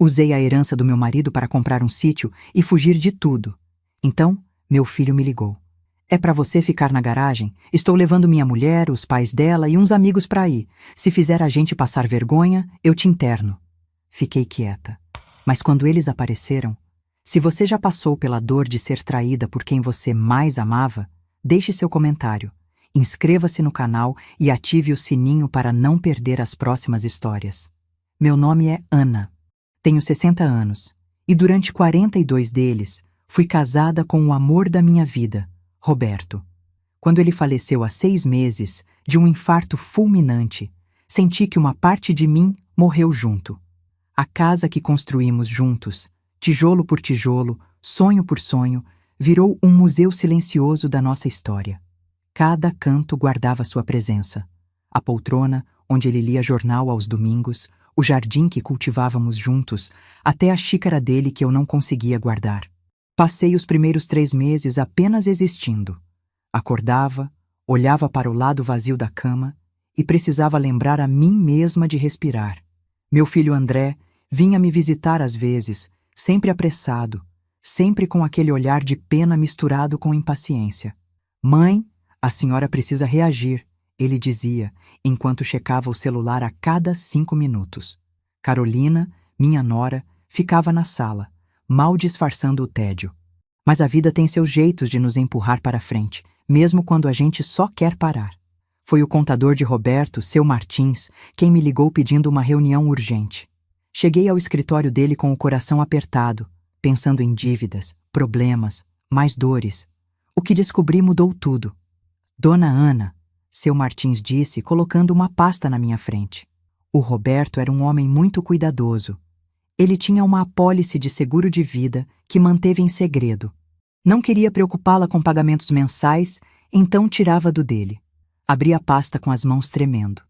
Usei a herança do meu marido para comprar um sítio e fugir de tudo. Então, meu filho me ligou. É para você ficar na garagem? Estou levando minha mulher, os pais dela e uns amigos para aí. Se fizer a gente passar vergonha, eu te interno. Fiquei quieta. Mas quando eles apareceram, se você já passou pela dor de ser traída por quem você mais amava, deixe seu comentário. Inscreva-se no canal e ative o sininho para não perder as próximas histórias. Meu nome é Ana. Tenho 60 anos e durante 42 deles fui casada com o amor da minha vida, Roberto. Quando ele faleceu há 6 meses, de um infarto fulminante, senti que uma parte de mim morreu junto. A casa que construímos juntos, tijolo por tijolo, sonho por sonho, virou um museu silencioso da nossa história. Cada canto guardava sua presença. A poltrona, onde ele lia jornal aos domingos, o jardim que cultivávamos juntos, até a xícara dele que eu não conseguia guardar. Passei os primeiros 3 meses apenas existindo. Acordava, olhava para o lado vazio da cama e precisava lembrar a mim mesma de respirar. Meu filho André vinha me visitar às vezes, sempre apressado, sempre com aquele olhar de pena misturado com impaciência. Mãe, a senhora precisa reagir, ele dizia, enquanto checava o celular a cada 5 minutos. Carolina, minha nora, ficava na sala, mal disfarçando o tédio. Mas a vida tem seus jeitos de nos empurrar para frente, mesmo quando a gente só quer parar. Foi o contador de Roberto, seu Martins, quem me ligou pedindo uma reunião urgente. Cheguei ao escritório dele com o coração apertado, pensando em dívidas, problemas, mais dores. O que descobri mudou tudo. Dona Ana, seu Martins disse, colocando uma pasta na minha frente. O Roberto era um homem muito cuidadoso. Ele tinha uma apólice de seguro de vida que manteve em segredo. Não queria preocupá-la com pagamentos mensais, então tirava do dele. Abri a pasta com as mãos tremendo.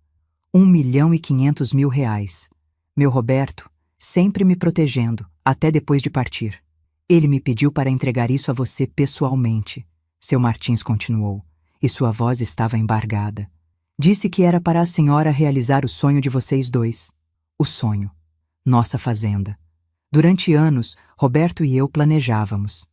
1.500.000 reais. Meu Roberto, sempre me protegendo, até depois de partir. Ele me pediu para entregar isso a você pessoalmente, seu Martins continuou, e sua voz estava embargada. Disse que era para a senhora realizar o sonho de vocês dois. O sonho. Nossa fazenda. Durante anos, Roberto e eu planejávamos.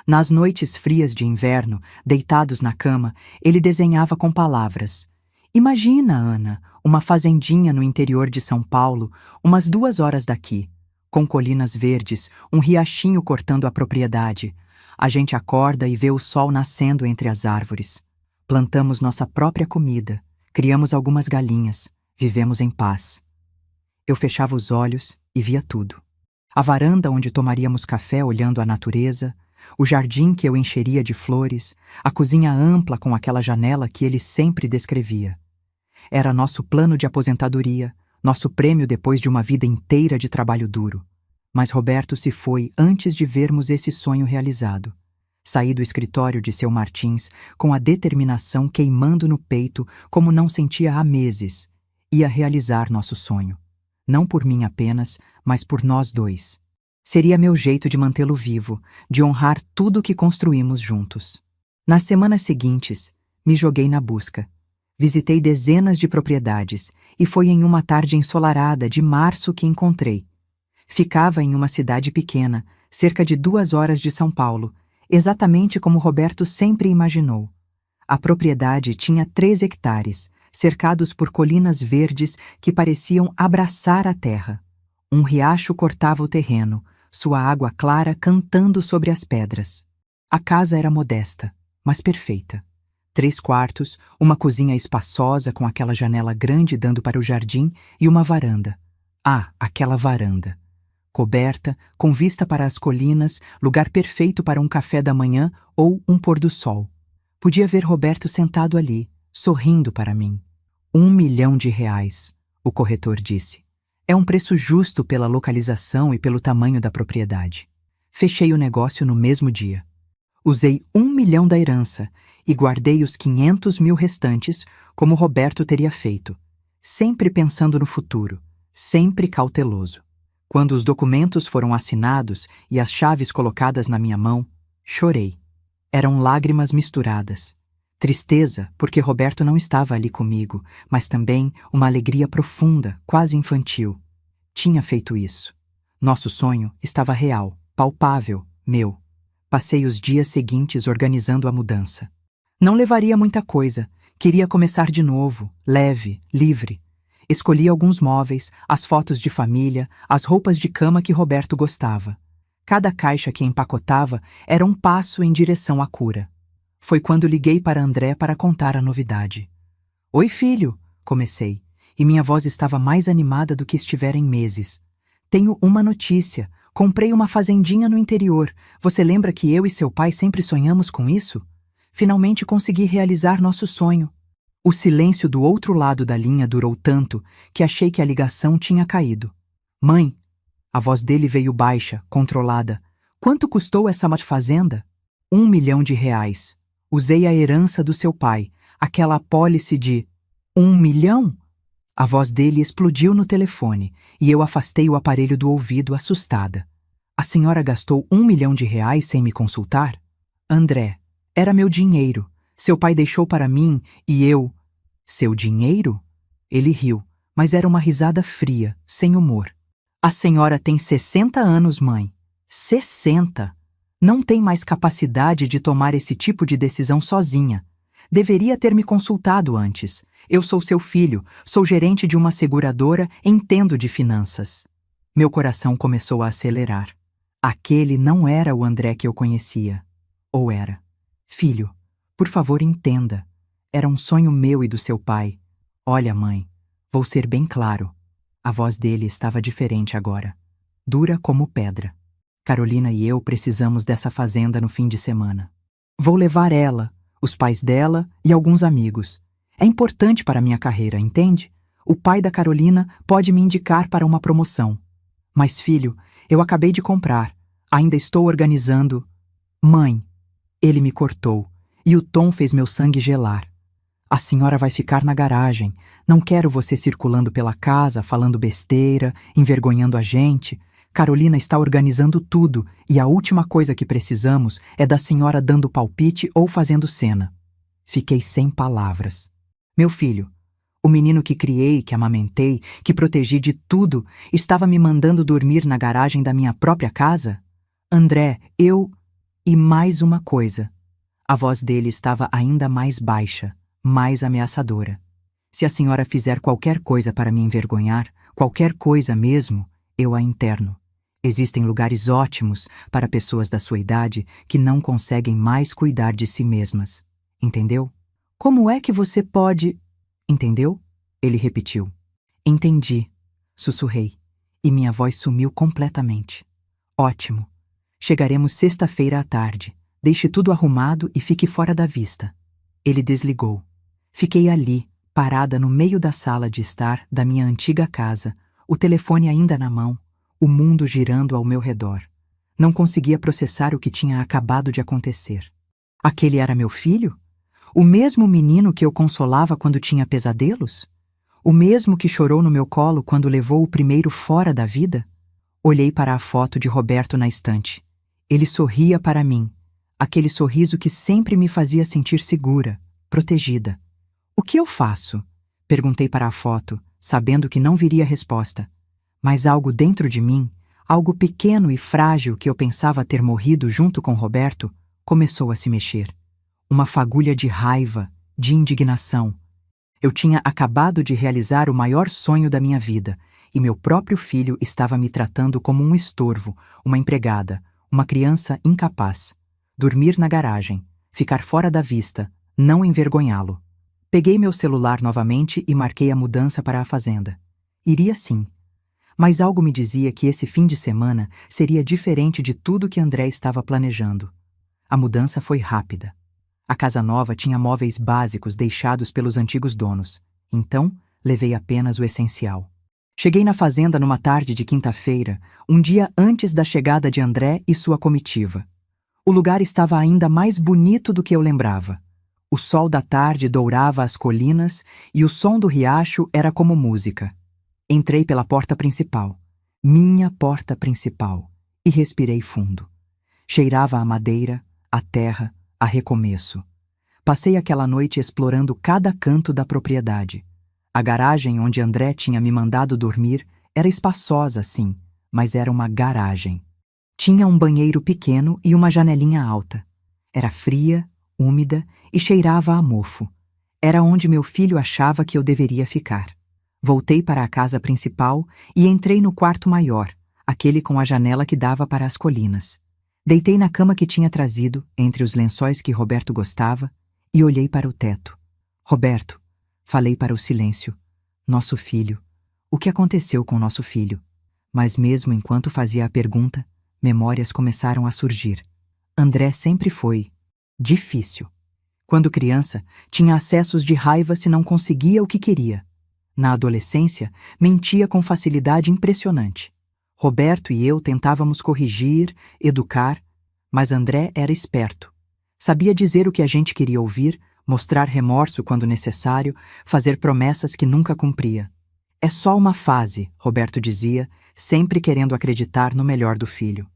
Nas noites frias de inverno, deitados na cama, ele desenhava com palavras. Imagina, Ana, uma fazendinha no interior de São Paulo, umas 2 horas daqui, com colinas verdes, um riachinho cortando a propriedade. A gente acorda e vê o sol nascendo entre as árvores. Plantamos nossa própria comida, criamos algumas galinhas, vivemos em paz. Eu fechava os olhos e via tudo. A varanda onde tomaríamos café olhando a natureza, o jardim que eu encheria de flores, a cozinha ampla com aquela janela que ele sempre descrevia. Era nosso plano de aposentadoria, nosso prêmio depois de uma vida inteira de trabalho duro. Mas Roberto se foi antes de vermos esse sonho realizado. Saí do escritório de seu Martins com a determinação queimando no peito como não sentia há meses. Ia realizar nosso sonho. Não por mim apenas, mas por nós dois. Seria meu jeito de mantê-lo vivo, de honrar tudo o que construímos juntos. Nas semanas seguintes, me joguei na busca. Visitei dezenas de propriedades e foi em uma tarde ensolarada de março que encontrei. Ficava em uma cidade pequena, cerca de 2 horas de São Paulo, exatamente como Roberto sempre imaginou. A propriedade tinha 3 hectares, cercados por colinas verdes que pareciam abraçar a terra. Um riacho cortava o terreno, sua água clara cantando sobre as pedras. A casa era modesta, mas perfeita. 3 quartos, uma cozinha espaçosa com aquela janela grande dando para o jardim e uma varanda. Ah, aquela varanda! Coberta, com vista para as colinas, lugar perfeito para um café da manhã ou um pôr do sol. Podia ver Roberto sentado ali, sorrindo para mim. R$ 1.000.000, o corretor disse. É um preço justo pela localização e pelo tamanho da propriedade. Fechei o negócio no mesmo dia. Usei 1 milhão da herança e guardei os 500.000 restantes como Roberto teria feito, sempre pensando no futuro, sempre cauteloso. Quando os documentos foram assinados e as chaves colocadas na minha mão, chorei. Eram lágrimas misturadas. Tristeza, porque Roberto não estava ali comigo, mas também uma alegria profunda, quase infantil. Tinha feito isso. Nosso sonho estava real, palpável, meu. Passei os dias seguintes organizando a mudança. Não levaria muita coisa. Queria começar de novo, leve, livre. Escolhi alguns móveis, as fotos de família, as roupas de cama que Roberto gostava. Cada caixa que empacotava era um passo em direção à cura. Foi quando liguei para André para contar a novidade. Oi, filho, comecei, e minha voz estava mais animada do que estivera em meses. Tenho uma notícia. Comprei uma fazendinha no interior. Você lembra que eu e seu pai sempre sonhamos com isso? Finalmente consegui realizar nosso sonho. O silêncio do outro lado da linha durou tanto que achei que a ligação tinha caído. Mãe, a voz dele veio baixa, controlada. Quanto custou essa fazenda? R$1 milhão. Usei a herança do seu pai, aquela apólice de R$1 milhão? A voz dele explodiu no telefone e eu afastei o aparelho do ouvido, assustada. A senhora gastou R$1 milhão sem me consultar? André, era meu dinheiro. Seu pai deixou para mim e eu... Seu dinheiro? Ele riu, mas era uma risada fria, sem humor. A senhora tem 60 anos, mãe. 60! Não tem mais capacidade de tomar esse tipo de decisão sozinha. Deveria ter me consultado antes. Eu sou seu filho, sou gerente de uma seguradora, entendo de finanças. Meu coração começou a acelerar. Aquele não era o André que eu conhecia. Ou era? Filho, por favor, entenda. Era um sonho meu e do seu pai. Olha, mãe, vou ser bem claro. A voz dele estava diferente agora. Dura como pedra. Carolina e eu precisamos dessa fazenda no fim de semana. Vou levar ela, os pais dela e alguns amigos. É importante para minha carreira, entende? O pai da Carolina pode me indicar para uma promoção. Mas, filho, eu acabei de comprar. Ainda estou organizando. Mãe, ele me cortou, e o tom fez meu sangue gelar. A senhora vai ficar na garagem. Não quero você circulando pela casa, falando besteira, envergonhando a gente. Carolina está organizando tudo, e a última coisa que precisamos é da senhora dando palpite ou fazendo cena. Fiquei sem palavras. Meu filho, o menino que criei, que amamentei, que protegi de tudo, estava me mandando dormir na garagem da minha própria casa? André, eu... E mais uma coisa. A voz dele estava ainda mais baixa, mais ameaçadora. Se a senhora fizer qualquer coisa para me envergonhar, qualquer coisa mesmo, eu a interno. Existem lugares ótimos para pessoas da sua idade que não conseguem mais cuidar de si mesmas. Entendeu? Como é que você pode... Entendeu? Ele repetiu. Entendi, sussurrei, e minha voz sumiu completamente. Ótimo. Chegaremos sexta-feira à tarde. Deixe tudo arrumado e fique fora da vista. Ele desligou. Fiquei ali, parada no meio da sala de estar da minha antiga casa, o telefone ainda na mão, o mundo girando ao meu redor. Não conseguia processar o que tinha acabado de acontecer. Aquele era meu filho? O mesmo menino que eu consolava quando tinha pesadelos? O mesmo que chorou no meu colo quando levou o primeiro fora da vida? Olhei para a foto de Roberto na estante. Ele sorria para mim, aquele sorriso que sempre me fazia sentir segura, protegida. O que eu faço? Perguntei para a foto, sabendo que não viria resposta. Mas algo dentro de mim, algo pequeno e frágil que eu pensava ter morrido junto com Roberto, começou a se mexer. Uma fagulha de raiva, de indignação. Eu tinha acabado de realizar o maior sonho da minha vida, e meu próprio filho estava me tratando como um estorvo, uma empregada, uma criança incapaz. Dormir na garagem, ficar fora da vista, não envergonhá-lo. Peguei meu celular novamente e marquei a mudança para a fazenda. Iria sim. Mas algo me dizia que esse fim de semana seria diferente de tudo que André estava planejando. A mudança foi rápida. A casa nova tinha móveis básicos deixados pelos antigos donos, então levei apenas o essencial. Cheguei na fazenda numa tarde de quinta-feira, um dia antes da chegada de André e sua comitiva. O lugar estava ainda mais bonito do que eu lembrava. O sol da tarde dourava as colinas e o som do riacho era como música. Entrei pela porta principal, minha porta principal, e respirei fundo. Cheirava a madeira, a terra, a recomeço. Passei aquela noite explorando cada canto da propriedade. A garagem onde André tinha me mandado dormir era espaçosa, sim, mas era uma garagem. Tinha um banheiro pequeno e uma janelinha alta. Era fria, úmida e cheirava a mofo. Era onde meu filho achava que eu deveria ficar. Voltei para a casa principal e entrei no quarto maior, aquele com a janela que dava para as colinas. Deitei na cama que tinha trazido, entre os lençóis que Roberto gostava, e olhei para o teto. Roberto, falei para o silêncio. Nosso filho. O que aconteceu com nosso filho? Mas mesmo enquanto fazia a pergunta, memórias começaram a surgir. André sempre foi difícil. Quando criança, tinha acessos de raiva se não conseguia o que queria. Na adolescência, mentia com facilidade impressionante. Roberto e eu tentávamos corrigir, educar, mas André era esperto. Sabia dizer o que a gente queria ouvir, mostrar remorso quando necessário, fazer promessas que nunca cumpria. É só uma fase, Roberto dizia, sempre querendo acreditar no melhor do filho.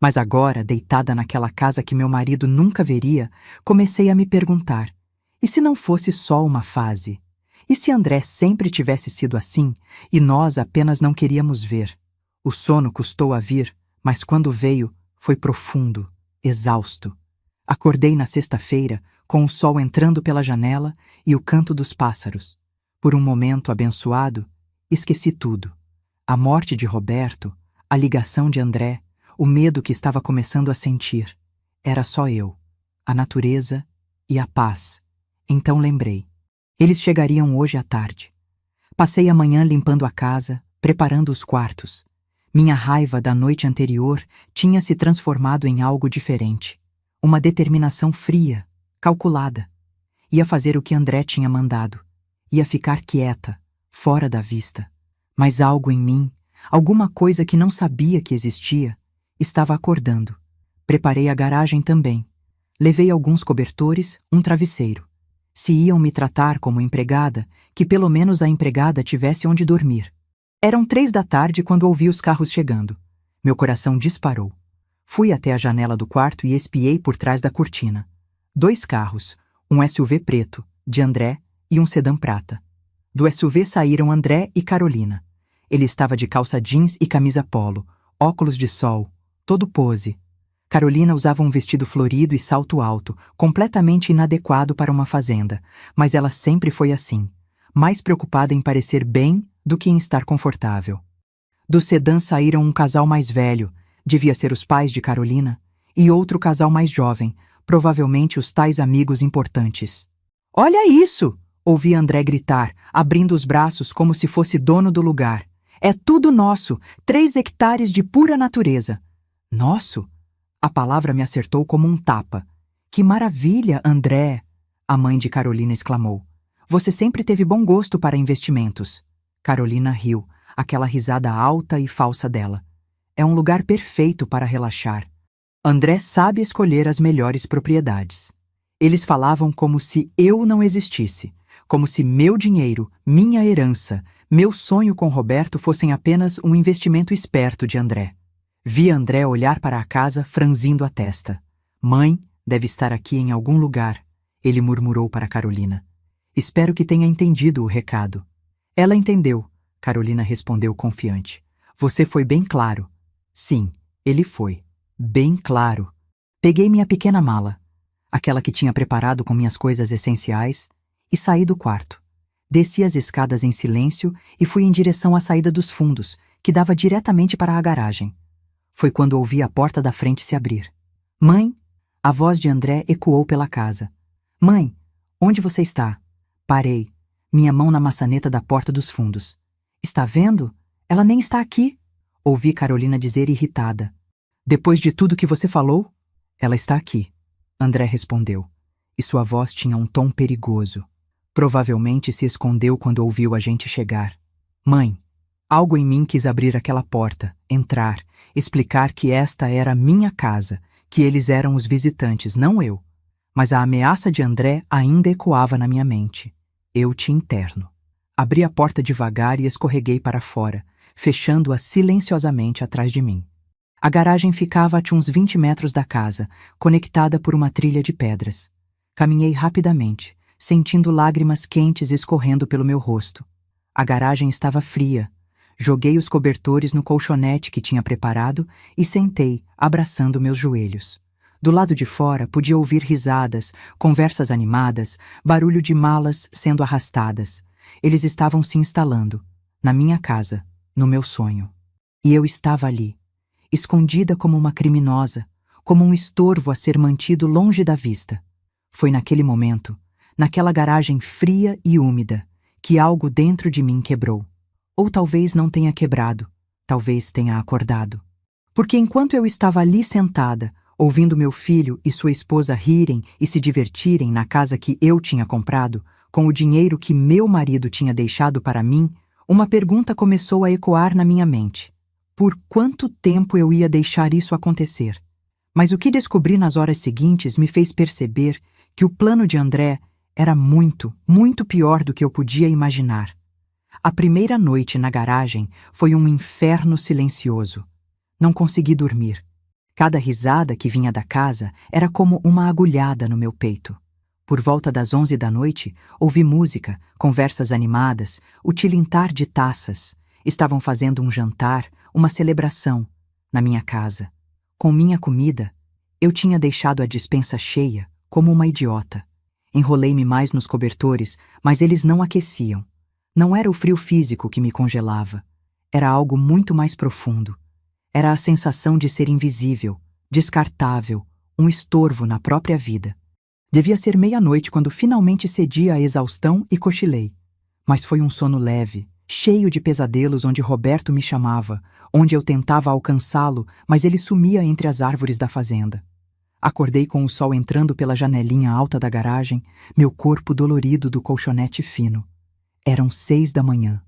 Mas agora, deitada naquela casa que meu marido nunca veria, comecei a me perguntar: e se não fosse só uma fase? E se André sempre tivesse sido assim, e nós apenas não queríamos ver? O sono custou a vir, mas quando veio, foi profundo, exausto. Acordei na sexta-feira, com o sol entrando pela janela e o canto dos pássaros. Por um momento abençoado, esqueci tudo. A morte de Roberto, a ligação de André, o medo que estava começando a sentir. Era só eu, a natureza e a paz. Então lembrei. Eles chegariam hoje à tarde. Passei a manhã limpando a casa, preparando os quartos. Minha raiva da noite anterior tinha se transformado em algo diferente. Uma determinação fria, calculada. Ia fazer o que André tinha mandado. Ia ficar quieta, fora da vista. Mas algo em mim, alguma coisa que não sabia que existia, estava acordando. Preparei a garagem também. Levei alguns cobertores, um travesseiro. Se iam me tratar como empregada, que pelo menos a empregada tivesse onde dormir. Eram 3 da tarde quando ouvi os carros chegando. Meu coração disparou. Fui até a janela do quarto e espiei por trás da cortina. 2 carros, um SUV preto, de André, e um sedã prata. Do SUV saíram André e Carolina. Ele estava de calça jeans e camisa polo, óculos de sol, todo pose. Carolina usava um vestido florido e salto alto, completamente inadequado para uma fazenda, mas ela sempre foi assim, mais preocupada em parecer bem do que em estar confortável. Do sedã saíram um casal mais velho, devia ser os pais de Carolina, e outro casal mais jovem, provavelmente os tais amigos importantes. "Olha isso!" ouvi André gritar, abrindo os braços como se fosse dono do lugar. "É tudo nosso, 3 hectares de pura natureza." "Nosso?" A palavra me acertou como um tapa. "Que maravilha, André!" a mãe de Carolina exclamou. "Você sempre teve bom gosto para investimentos." Carolina riu, aquela risada alta e falsa dela. "É um lugar perfeito para relaxar. André sabe escolher as melhores propriedades." Eles falavam como se eu não existisse, como se meu dinheiro, minha herança, meu sonho com Roberto fossem apenas um investimento esperto de André. Vi André olhar para a casa, franzindo a testa. "Mãe, deve estar aqui em algum lugar", ele murmurou para Carolina. "Espero que tenha entendido o recado." "Ela entendeu", Carolina respondeu confiante. "Você foi bem claro." Sim, ele foi. Bem claro. Peguei minha pequena mala, aquela que tinha preparado com minhas coisas essenciais, e saí do quarto. Desci as escadas em silêncio e fui em direção à saída dos fundos, que dava diretamente para a garagem. Foi quando ouvi a porta da frente se abrir. "Mãe?" A voz de André ecoou pela casa. "Mãe, onde você está?" Parei, minha mão na maçaneta da porta dos fundos. "Está vendo? Ela nem está aqui." Ouvi Carolina dizer irritada. "Depois de tudo que você falou?" "Ela está aqui", André respondeu, e sua voz tinha um tom perigoso. Provavelmente se escondeu quando ouviu a gente chegar. "Mãe." Algo em mim quis abrir aquela porta, entrar, explicar que esta era minha casa, que eles eram os visitantes, não eu. Mas a ameaça de André ainda ecoava na minha mente. "Eu te interno." Abri a porta devagar e escorreguei para fora, fechando-a silenciosamente atrás de mim. A garagem ficava a uns 20 metros da casa, conectada por uma trilha de pedras. Caminhei rapidamente, sentindo lágrimas quentes escorrendo pelo meu rosto. A garagem estava fria. Joguei os cobertores no colchonete que tinha preparado e sentei, abraçando meus joelhos. Do lado de fora podia ouvir risadas, conversas animadas, barulho de malas sendo arrastadas. Eles estavam se instalando, na minha casa, no meu sonho. E eu estava ali, escondida como uma criminosa, como um estorvo a ser mantido longe da vista. Foi naquele momento, naquela garagem fria e úmida, que algo dentro de mim quebrou. Ou talvez não tenha quebrado, talvez tenha acordado. Porque enquanto eu estava ali sentada, ouvindo meu filho e sua esposa rirem e se divertirem na casa que eu tinha comprado, com o dinheiro que meu marido tinha deixado para mim, uma pergunta começou a ecoar na minha mente. Por quanto tempo eu ia deixar isso acontecer? Mas o que descobri nas horas seguintes me fez perceber que o plano de André era muito, muito pior do que eu podia imaginar. A primeira noite na garagem foi um inferno silencioso. Não consegui dormir. Cada risada que vinha da casa era como uma agulhada no meu peito. Por volta das 11 da noite, ouvi música, conversas animadas, o tilintar de taças. Estavam fazendo um jantar, uma celebração, na minha casa. Com minha comida, eu tinha deixado a despensa cheia, como uma idiota. Enrolei-me mais nos cobertores, mas eles não aqueciam. Não era o frio físico que me congelava. Era algo muito mais profundo. Era a sensação de ser invisível, descartável, um estorvo na própria vida. Devia ser meia-noite quando finalmente cedi à exaustão e cochilei. Mas foi um sono leve, cheio de pesadelos onde Roberto me chamava, onde eu tentava alcançá-lo, mas ele sumia entre as árvores da fazenda. Acordei com o sol entrando pela janelinha alta da garagem, meu corpo dolorido do colchonete fino. Eram 6 da manhã.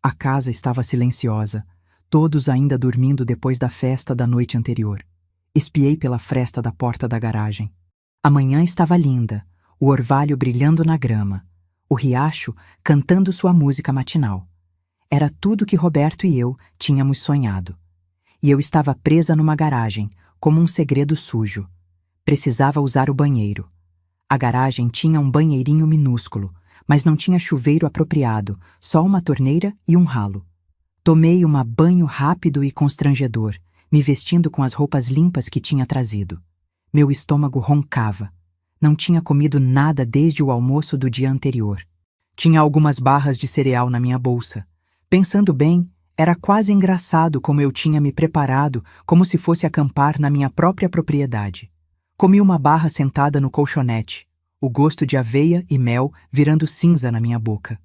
A casa estava silenciosa, todos ainda dormindo depois da festa da noite anterior. Espiei pela fresta da porta da garagem. A manhã estava linda, o orvalho brilhando na grama, o riacho cantando sua música matinal. Era tudo que Roberto e eu tínhamos sonhado. E eu estava presa numa garagem, como um segredo sujo. Precisava usar o banheiro. A garagem tinha um banheirinho minúsculo, mas não tinha chuveiro apropriado, só uma torneira e um ralo. Tomei um banho rápido e constrangedor, me vestindo com as roupas limpas que tinha trazido. Meu estômago roncava. Não tinha comido nada desde o almoço do dia anterior. Tinha algumas barras de cereal na minha bolsa. Pensando bem, era quase engraçado como eu tinha me preparado como se fosse acampar na minha própria propriedade. Comi uma barra sentada no colchonete, o gosto de aveia e mel virando cinza na minha boca.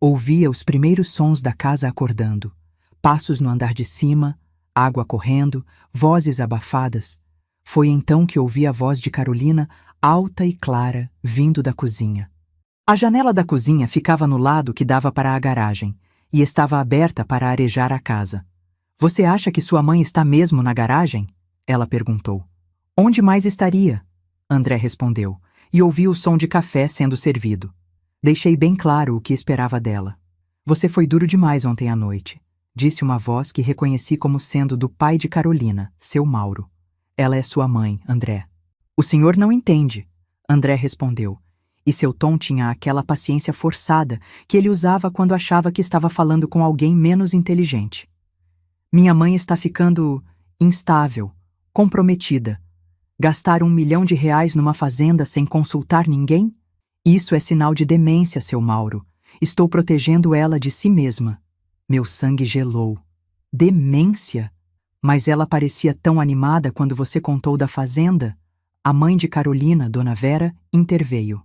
Ouvia os primeiros sons da casa acordando. Passos no andar de cima, água correndo, vozes abafadas. Foi então que ouvi a voz de Carolina, alta e clara, vindo da cozinha. A janela da cozinha ficava no lado que dava para a garagem, e estava aberta para arejar a casa. "Você acha que sua mãe está mesmo na garagem?" ela perguntou. "Onde mais estaria?" André respondeu, e ouvi o som de café sendo servido. Deixei bem claro o que esperava dela. "Você foi duro demais ontem à noite", disse uma voz que reconheci como sendo do pai de Carolina, seu Mauro. "Ela é sua mãe, André." "O senhor não entende", André respondeu, e seu tom tinha aquela paciência forçada que ele usava quando achava que estava falando com alguém menos inteligente. "Minha mãe está ficando instável, comprometida. Gastar R$1 milhão numa fazenda sem consultar ninguém? Isso é sinal de demência, seu Mauro. Estou protegendo ela de si mesma." Meu sangue gelou. Demência? Mas ela parecia tão animada quando você contou da fazenda. A mãe de Carolina, Dona Vera, interveio.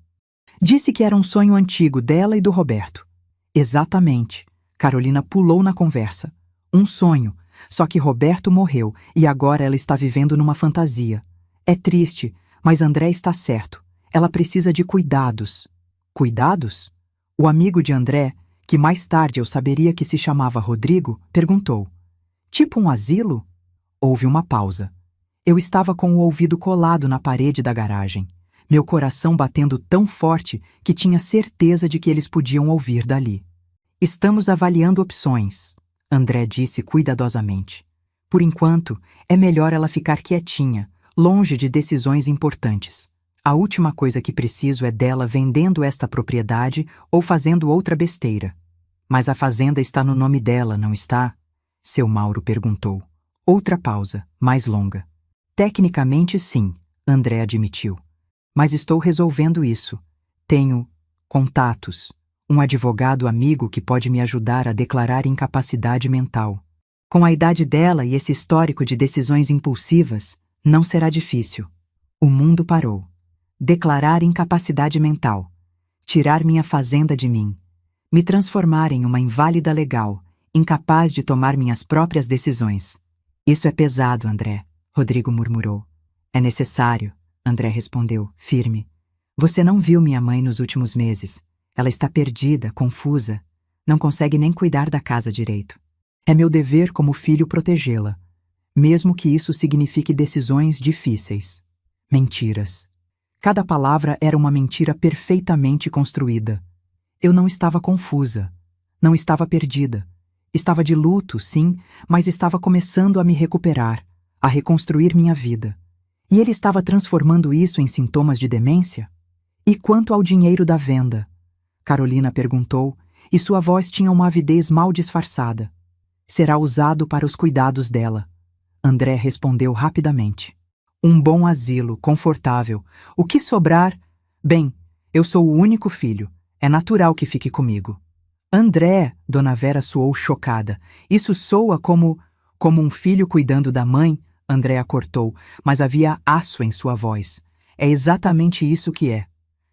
Disse que era um sonho antigo dela e do Roberto. Exatamente. Carolina pulou na conversa. Um sonho, só que Roberto morreu e agora ela está vivendo numa fantasia. É triste, mas André está certo. Ela precisa de cuidados. Cuidados? O amigo de André, que mais tarde eu saberia que se chamava Rodrigo, perguntou. Tipo um asilo? Houve uma pausa. Eu estava com o ouvido colado na parede da garagem, meu coração batendo tão forte que tinha certeza de que eles podiam ouvir dali. Estamos avaliando opções, André disse cuidadosamente. Por enquanto, é melhor ela ficar quietinha, longe de decisões importantes. A última coisa que preciso é dela vendendo esta propriedade ou fazendo outra besteira. Mas a fazenda está no nome dela, não está? Seu Mauro perguntou. Outra pausa, mais longa. Tecnicamente, sim, André admitiu. Mas estou resolvendo isso. Tenho contatos. Um advogado amigo que pode me ajudar a declarar incapacidade mental. Com a idade dela e esse histórico de decisões impulsivas, não será difícil. O mundo parou. Declarar incapacidade mental. Tirar minha fazenda de mim. Me transformar em uma inválida legal, incapaz de tomar minhas próprias decisões. Isso é pesado, André, Rodrigo murmurou. É necessário, André respondeu, firme. Você não viu minha mãe nos últimos meses. Ela está perdida, confusa. Não consegue nem cuidar da casa direito. É meu dever como filho protegê-la, mesmo que isso signifique decisões difíceis. Mentiras. Cada palavra era uma mentira perfeitamente construída. Eu não estava confusa. Não estava perdida. Estava de luto, sim, mas estava começando a me recuperar, a reconstruir minha vida. E ele estava transformando isso em sintomas de demência? E quanto ao dinheiro da venda? Carolina perguntou, e sua voz tinha uma avidez mal disfarçada. Será usado para os cuidados dela. André respondeu rapidamente. Um bom asilo, confortável. O que sobrar? Bem, eu sou o único filho. É natural que fique comigo. André, Dona Vera soou chocada. Isso soa como um filho cuidando da mãe, André a cortou, mas havia aço em sua voz. É exatamente isso que é.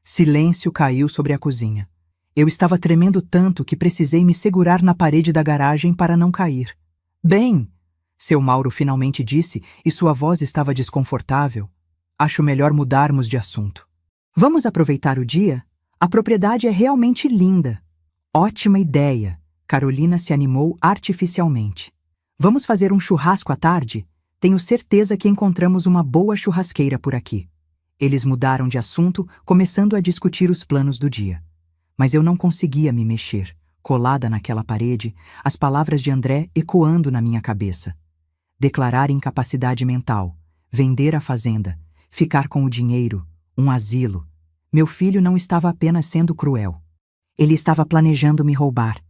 Silêncio caiu sobre a cozinha. Eu estava tremendo tanto que precisei me segurar na parede da garagem para não cair. Bem, seu Mauro finalmente disse, e sua voz estava desconfortável. Acho melhor mudarmos de assunto. Vamos aproveitar o dia? A propriedade é realmente linda. Ótima ideia. Carolina se animou artificialmente. Vamos fazer um churrasco à tarde? Tenho certeza que encontramos uma boa churrasqueira por aqui. Eles mudaram de assunto, começando a discutir os planos do dia. Mas eu não conseguia me mexer, colada naquela parede, as palavras de André ecoando na minha cabeça. Declarar incapacidade mental, vender a fazenda, ficar com o dinheiro, um asilo. Meu filho não estava apenas sendo cruel. Ele estava planejando me roubar.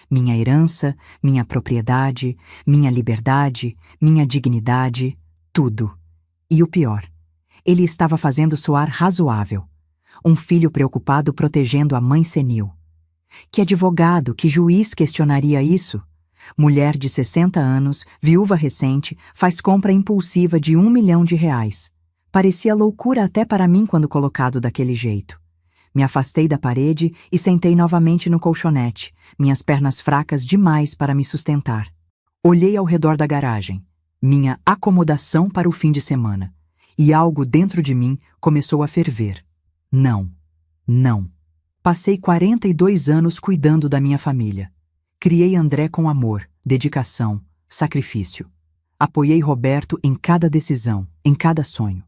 Minha herança, minha propriedade, minha liberdade, minha dignidade, tudo. E o pior, ele estava fazendo soar razoável. Um filho preocupado protegendo a mãe senil. Que advogado, que juiz questionaria isso? Mulher de 60 anos, viúva recente, faz compra impulsiva de R$1 milhão. Parecia loucura até para mim quando colocado daquele jeito. Me afastei da parede e sentei novamente no colchonete, minhas pernas fracas demais para me sustentar. Olhei ao redor da garagem, minha acomodação para o fim de semana, e algo dentro de mim começou a ferver. Não, não. Passei 42 anos cuidando da minha família. Criei André com amor, dedicação, sacrifício. Apoiei Roberto em cada decisão, em cada sonho.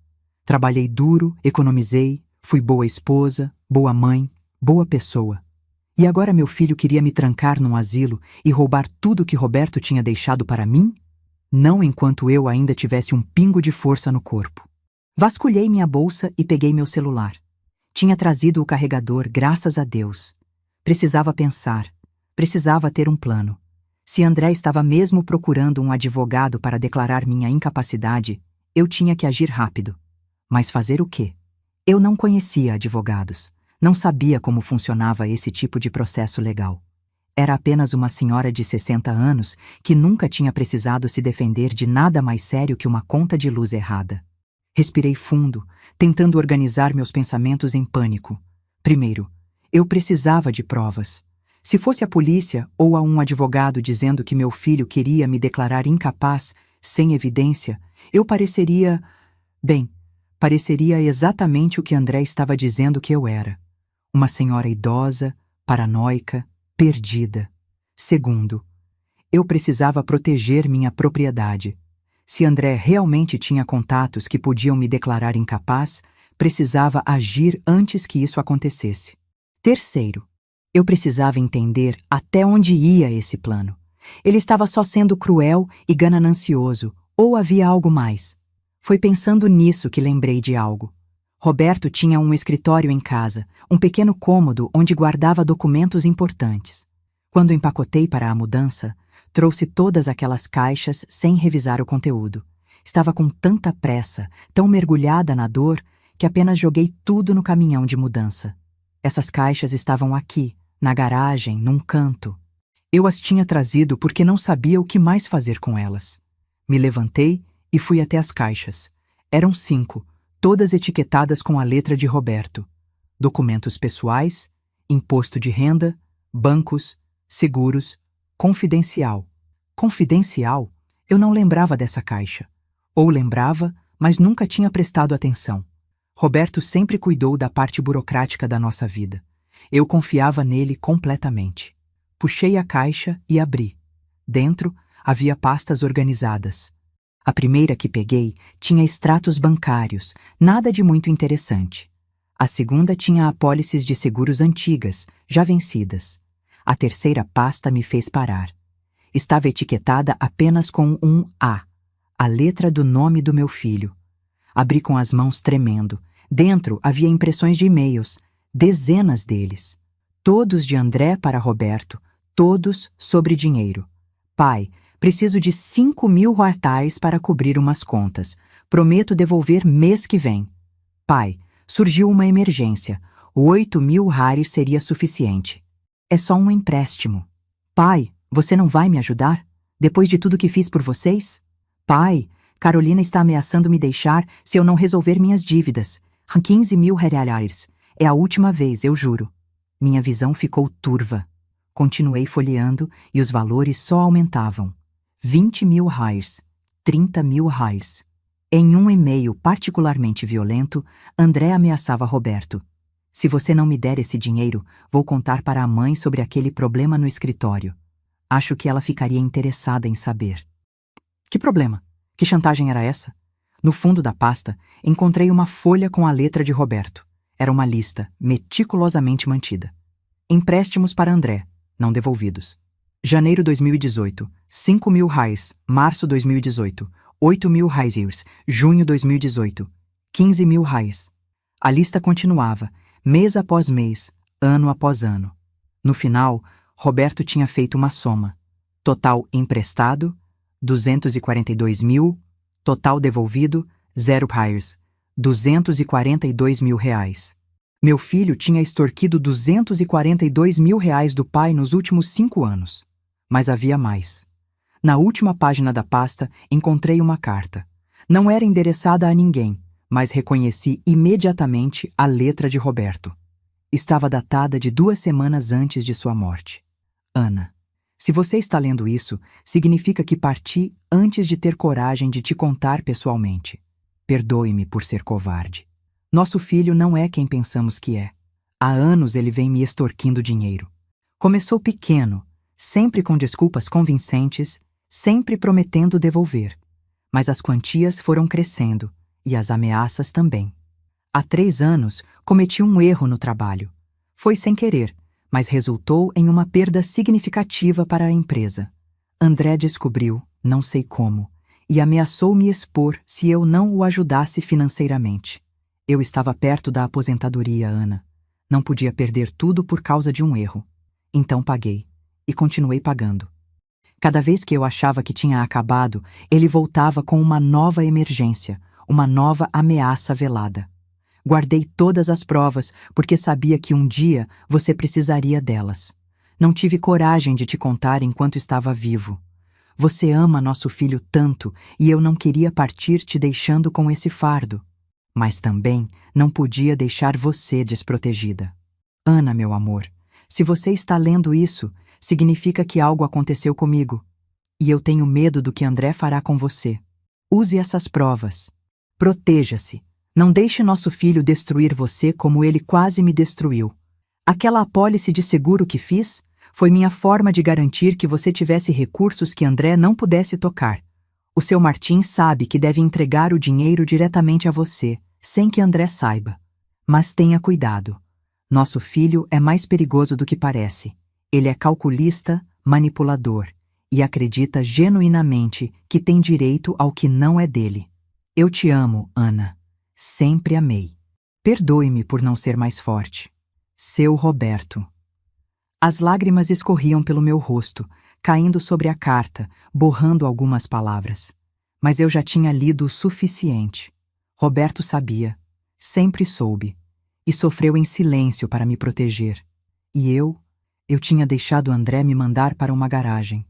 Trabalhei duro, economizei, fui boa esposa, boa mãe, boa pessoa. E agora meu filho queria me trancar num asilo e roubar tudo que Roberto tinha deixado para mim? Não enquanto eu ainda tivesse um pingo de força no corpo. Vasculhei minha bolsa e peguei meu celular. Tinha trazido o carregador, graças a Deus. Precisava pensar. Precisava ter um plano. Se André estava mesmo procurando um advogado para declarar minha incapacidade, eu tinha que agir rápido. Mas fazer o quê? Eu não conhecia advogados. Não sabia como funcionava esse tipo de processo legal. Era apenas uma senhora de 60 anos que nunca tinha precisado se defender de nada mais sério que uma conta de luz errada. Respirei fundo, tentando organizar meus pensamentos em pânico. Primeiro, eu precisava de provas. Se fosse a polícia ou a um advogado dizendo que meu filho queria me declarar incapaz, sem evidência, eu pareceria exatamente o que André estava dizendo que eu era. Uma senhora idosa, paranoica, perdida. Segundo, eu precisava proteger minha propriedade. Se André realmente tinha contatos que podiam me declarar incapaz, precisava agir antes que isso acontecesse. Terceiro, eu precisava entender até onde ia esse plano. Ele estava só sendo cruel e ganancioso, ou havia algo mais? Foi pensando nisso que lembrei de algo. Roberto tinha um escritório em casa, um pequeno cômodo onde guardava documentos importantes. Quando empacotei para a mudança, Trouxe todas aquelas caixas sem revisar o conteúdo. Estava com tanta pressa, tão mergulhada na dor, que apenas joguei tudo no caminhão de mudança. Essas caixas estavam aqui, na garagem, num canto. Eu as tinha trazido porque não sabia o que mais fazer com elas. Me levantei e fui até as caixas. Eram 5, todas etiquetadas com a letra de Roberto. Documentos pessoais, imposto de renda, bancos, seguros, confidencial. Confidencial? Eu não lembrava dessa caixa. Ou lembrava, mas nunca tinha prestado atenção. Roberto sempre cuidou da parte burocrática da nossa vida. Eu confiava nele completamente. Puxei a caixa e abri. Dentro havia pastas organizadas. A primeira que peguei tinha extratos bancários, nada de muito interessante. A segunda tinha apólices de seguros antigas, já vencidas. A terceira pasta me fez parar. Estava etiquetada apenas com um A, a letra do nome do meu filho. Abri com as mãos tremendo. Dentro havia impressões de e-mails, dezenas deles. Todos de André para Roberto, todos sobre dinheiro. Pai, preciso de 5.000 reais para cobrir umas contas. Prometo devolver mês que vem. Pai, surgiu uma emergência. 8.000 reais seria suficiente. É só um empréstimo. Pai, você não vai me ajudar? Depois de tudo que fiz por vocês? Pai, Carolina está ameaçando me deixar se eu não resolver minhas dívidas. 15.000 reais. É a última vez, eu juro. Minha visão ficou turva. Continuei folheando e os valores só aumentavam. 20.000 reais. 30.000 reais. Em um e-mail particularmente violento, André ameaçava Roberto. Se você não me der esse dinheiro, vou contar para a mãe sobre aquele problema no escritório. Acho que ela ficaria interessada em saber. Que problema? Que chantagem era essa? No fundo da pasta, encontrei uma folha com a letra de Roberto. Era uma lista, meticulosamente mantida. Empréstimos para André, não devolvidos. Janeiro 2018, 5.000 reais. Março 2018, 8.000 reais. Junho 2018, 15.000 reais. A lista continuava, mês após mês, ano após ano. No final, Roberto tinha feito uma soma. Total emprestado, 242.000. Total devolvido, 0 reais. 242.000 reais. Meu filho tinha extorquido 242.000 reais do pai nos últimos 5 anos. Mas havia mais. Na última página da pasta, encontrei uma carta. Não era endereçada a ninguém, mas reconheci imediatamente a letra de Roberto. Estava datada de 2 semanas antes de sua morte. Ana, se você está lendo isso, significa que parti antes de ter coragem de te contar pessoalmente. Perdoe-me por ser covarde. Nosso filho não é quem pensamos que é. Há anos ele vem me extorquindo dinheiro. Começou pequeno, sempre com desculpas convincentes, sempre prometendo devolver. Mas as quantias foram crescendo, e as ameaças também. Há 3 anos, cometi um erro no trabalho. Foi sem querer, mas resultou em uma perda significativa para a empresa. André descobriu, não sei como, e ameaçou me expor se eu não o ajudasse financeiramente. Eu estava perto da aposentadoria, Ana. Não podia perder tudo por causa de um erro. Então paguei, e continuei pagando. Cada vez que eu achava que tinha acabado, ele voltava com uma nova emergência, uma nova ameaça velada. Guardei todas as provas, porque sabia que um dia você precisaria delas. Não tive coragem de te contar enquanto estava vivo. Você ama nosso filho tanto e eu não queria partir te deixando com esse fardo. Mas também não podia deixar você desprotegida. Ana, meu amor, se você está lendo isso, significa que algo aconteceu comigo. E eu tenho medo do que André fará com você. Use essas provas. Proteja-se. Não deixe nosso filho destruir você como ele quase me destruiu. Aquela apólice de seguro que fiz foi minha forma de garantir que você tivesse recursos que André não pudesse tocar. O seu Martim sabe que deve entregar o dinheiro diretamente a você, sem que André saiba. Mas tenha cuidado. Nosso filho é mais perigoso do que parece. Ele é calculista, manipulador, e acredita genuinamente que tem direito ao que não é dele. Eu te amo, Ana. Sempre amei. Perdoe-me por não ser mais forte. Seu Roberto. As lágrimas escorriam pelo meu rosto, caindo sobre a carta, borrando algumas palavras. Mas eu já tinha lido o suficiente. Roberto sabia, sempre soube, e sofreu em silêncio para me proteger. E eu tinha deixado André me mandar para uma garagem.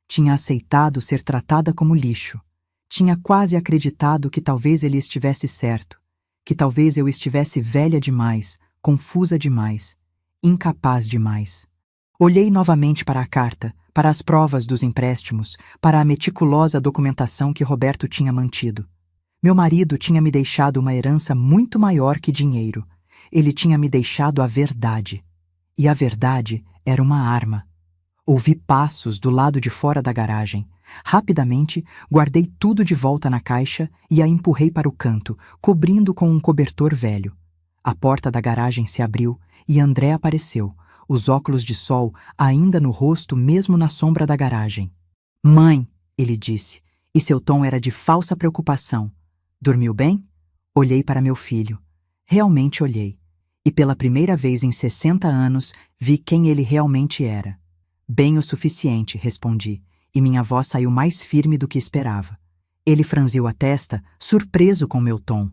Tinha aceitado ser tratada como lixo. Tinha quase acreditado que talvez ele estivesse certo, que talvez eu estivesse velha demais, confusa demais, incapaz demais. Olhei novamente para a carta, para as provas dos empréstimos, para a meticulosa documentação que Roberto tinha mantido. Meu marido tinha me deixado uma herança muito maior que dinheiro. Ele tinha me deixado a verdade. E a verdade era uma arma. Ouvi passos do lado de fora da garagem. Rapidamente, guardei tudo de volta na caixa e a empurrei para o canto, cobrindo com um cobertor velho. A porta da garagem se abriu e André apareceu, os óculos de sol ainda no rosto mesmo na sombra da garagem. "Mãe", ele disse, e seu tom era de falsa preocupação. "Dormiu bem?" Olhei para meu filho. Realmente olhei. E pela primeira vez em 60 anos, vi quem ele realmente era. "Bem o suficiente", respondi, e minha voz saiu mais firme do que esperava. Ele franziu a testa, surpreso com meu tom.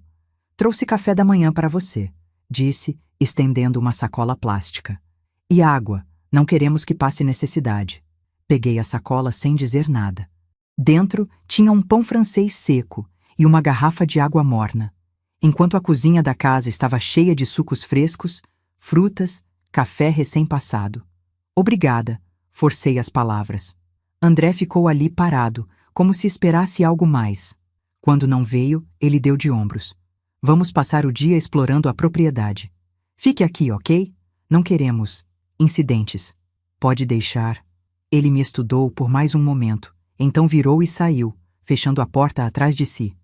"Trouxe café da manhã para você", disse, estendendo uma sacola plástica. "E água, não queremos que passe necessidade." Peguei a sacola sem dizer nada. Dentro tinha um pão francês seco e uma garrafa de água morna, enquanto a cozinha da casa estava cheia de sucos frescos, frutas, café recém-passado. "Obrigada", forcei as palavras. André ficou ali parado, como se esperasse algo mais. Quando não veio, ele deu de ombros. "Vamos passar o dia explorando a propriedade. Fique aqui, ok? Não queremos incidentes." "Pode deixar." Ele me estudou por mais um momento, então virou e saiu, fechando a porta atrás de si.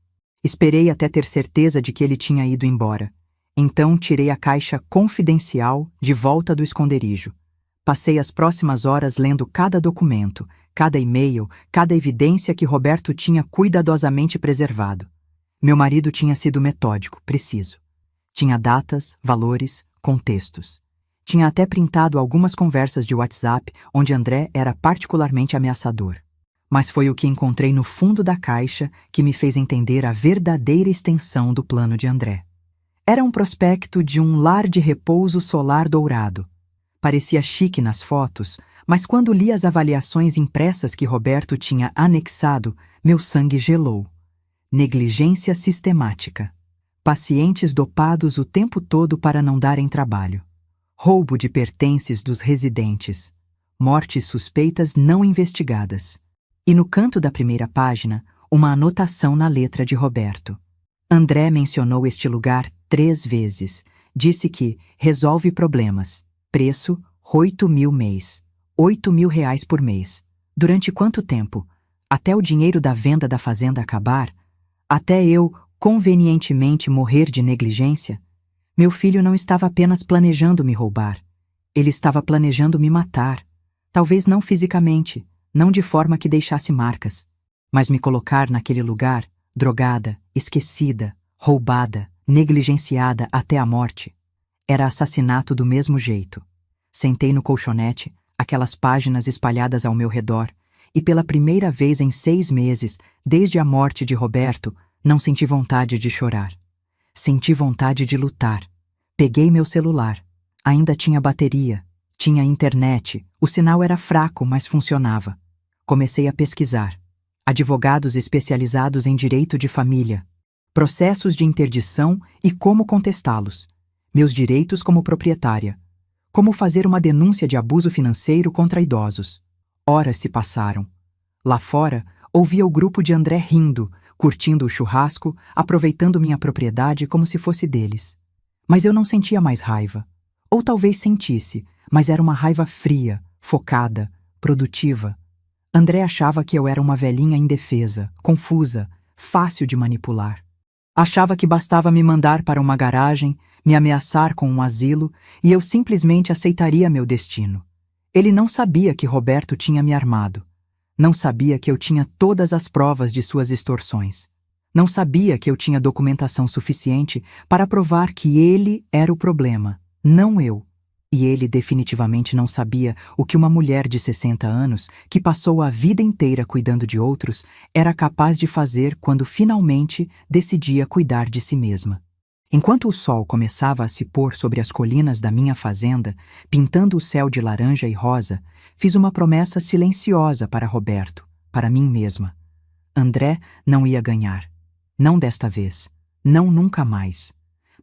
Esperei até ter certeza de que ele tinha ido embora. Então tirei a caixa confidencial de volta do esconderijo. Passei as próximas horas lendo cada documento, cada e-mail, cada evidência que Roberto tinha cuidadosamente preservado. Meu marido tinha sido metódico, preciso. Tinha datas, valores, contextos. Tinha até printado algumas conversas de WhatsApp onde André era particularmente ameaçador. Mas foi o que encontrei no fundo da caixa que me fez entender a verdadeira extensão do plano de André. Era um prospecto de um lar de repouso solar dourado. Parecia chique nas fotos, mas quando li as avaliações impressas que Roberto tinha anexado, meu sangue gelou. Negligência sistemática. Pacientes dopados o tempo todo para não darem trabalho. Roubo de pertences dos residentes. Mortes suspeitas não investigadas. E no canto da primeira página, uma anotação na letra de Roberto. André mencionou este lugar 3 vezes. Disse que resolve problemas. Preço, 8.000 mês. 8.000 reais por mês. Durante quanto tempo? Até o dinheiro da venda da fazenda acabar? Até eu, convenientemente, morrer de negligência? Meu filho não estava apenas planejando me roubar. Ele estava planejando me matar. Talvez não fisicamente, não de forma que deixasse marcas, mas me colocar naquele lugar, drogada, esquecida, roubada, negligenciada até a morte. Era assassinato do mesmo jeito. Sentei no colchonete, aquelas páginas espalhadas ao meu redor, e pela primeira vez em 6 meses, desde a morte de Roberto, não senti vontade de chorar. Senti vontade de lutar. Peguei meu celular. Ainda tinha bateria, tinha internet, o sinal era fraco, mas funcionava. Comecei a pesquisar. Advogados especializados em direito de família, processos de interdição e como contestá-los, meus direitos como proprietária, como fazer uma denúncia de abuso financeiro contra idosos. Horas se passaram. Lá fora, ouvia o grupo de André rindo, curtindo o churrasco, aproveitando minha propriedade como se fosse deles. Mas eu não sentia mais raiva. Ou talvez sentisse, mas era uma raiva fria, focada, produtiva. André achava que eu era uma velhinha indefesa, confusa, fácil de manipular. Achava que bastava me mandar para uma garagem, me ameaçar com um asilo, e eu simplesmente aceitaria meu destino. Ele não sabia que Roberto tinha me armado. Não sabia que eu tinha todas as provas de suas extorsões. Não sabia que eu tinha documentação suficiente para provar que ele era o problema, não eu. E ele definitivamente não sabia o que uma mulher de 60 anos, que passou a vida inteira cuidando de outros, era capaz de fazer quando finalmente decidia cuidar de si mesma. Enquanto o sol começava a se pôr sobre as colinas da minha fazenda, pintando o céu de laranja e rosa, fiz uma promessa silenciosa para Roberto, para mim mesma. André não ia ganhar. Não desta vez. Não nunca mais.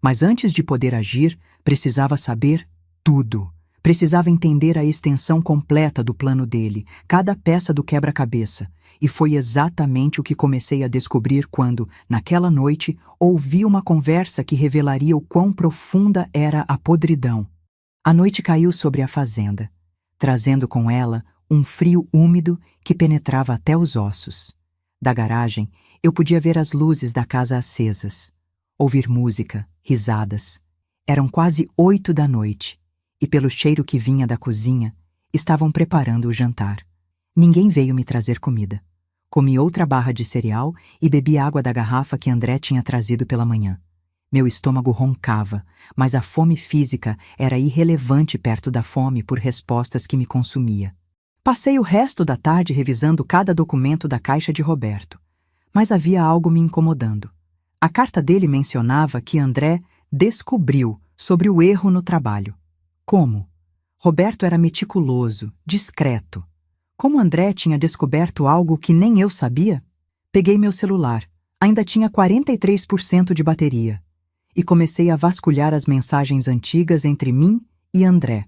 Mas antes de poder agir, precisava saber tudo. Precisava entender a extensão completa do plano dele, cada peça do quebra-cabeça. E foi exatamente o que comecei a descobrir quando, naquela noite, ouvi uma conversa que revelaria o quão profunda era a podridão. A noite caiu sobre a fazenda, trazendo com ela um frio úmido que penetrava até os ossos. Da garagem, eu podia ver as luzes da casa acesas, ouvir música, risadas. Eram quase 8 da noite, e pelo cheiro que vinha da cozinha, estavam preparando o jantar. Ninguém veio me trazer comida. Comi outra barra de cereal e bebi água da garrafa que André tinha trazido pela manhã. Meu estômago roncava, mas a fome física era irrelevante perto da fome por respostas que me consumia. Passei o resto da tarde revisando cada documento da caixa de Roberto, mas havia algo me incomodando. A carta dele mencionava que André descobriu sobre o erro no trabalho. Como? Roberto era meticuloso, discreto. Como André tinha descoberto algo que nem eu sabia? Peguei meu celular, ainda tinha 43% de bateria, e comecei a vasculhar as mensagens antigas entre mim e André.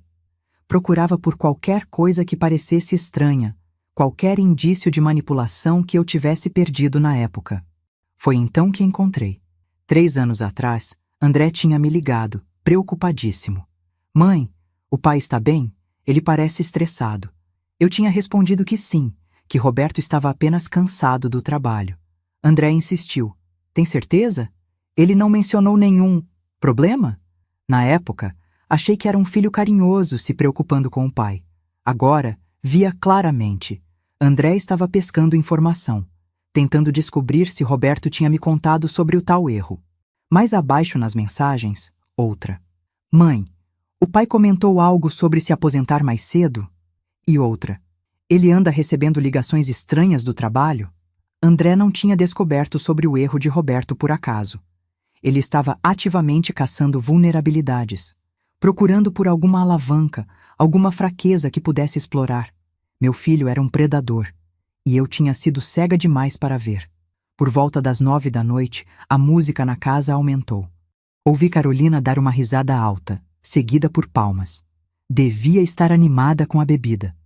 Procurava por qualquer coisa que parecesse estranha, qualquer indício de manipulação que eu tivesse perdido na época. Foi então que encontrei. 3 anos atrás, André tinha me ligado, preocupadíssimo. Mãe, o pai está bem? Ele parece estressado. Eu tinha respondido que sim, que Roberto estava apenas cansado do trabalho. André insistiu. Tem certeza? Ele não mencionou nenhum problema? Na época, achei que era um filho carinhoso se preocupando com o pai. Agora, via claramente. André estava pescando informação, tentando descobrir se Roberto tinha me contado sobre o tal erro. Mais abaixo nas mensagens, outra. Mãe, o pai comentou algo sobre se aposentar mais cedo? E outra. Ele anda recebendo ligações estranhas do trabalho? André não tinha descoberto sobre o erro de Roberto por acaso. Ele estava ativamente caçando vulnerabilidades, procurando por alguma alavanca, alguma fraqueza que pudesse explorar. Meu filho era um predador, e eu tinha sido cega demais para ver. Por volta das 9 da noite, a música na casa aumentou. Ouvi Carolina dar uma risada alta, seguida por palmas. Devia estar animada com a bebida.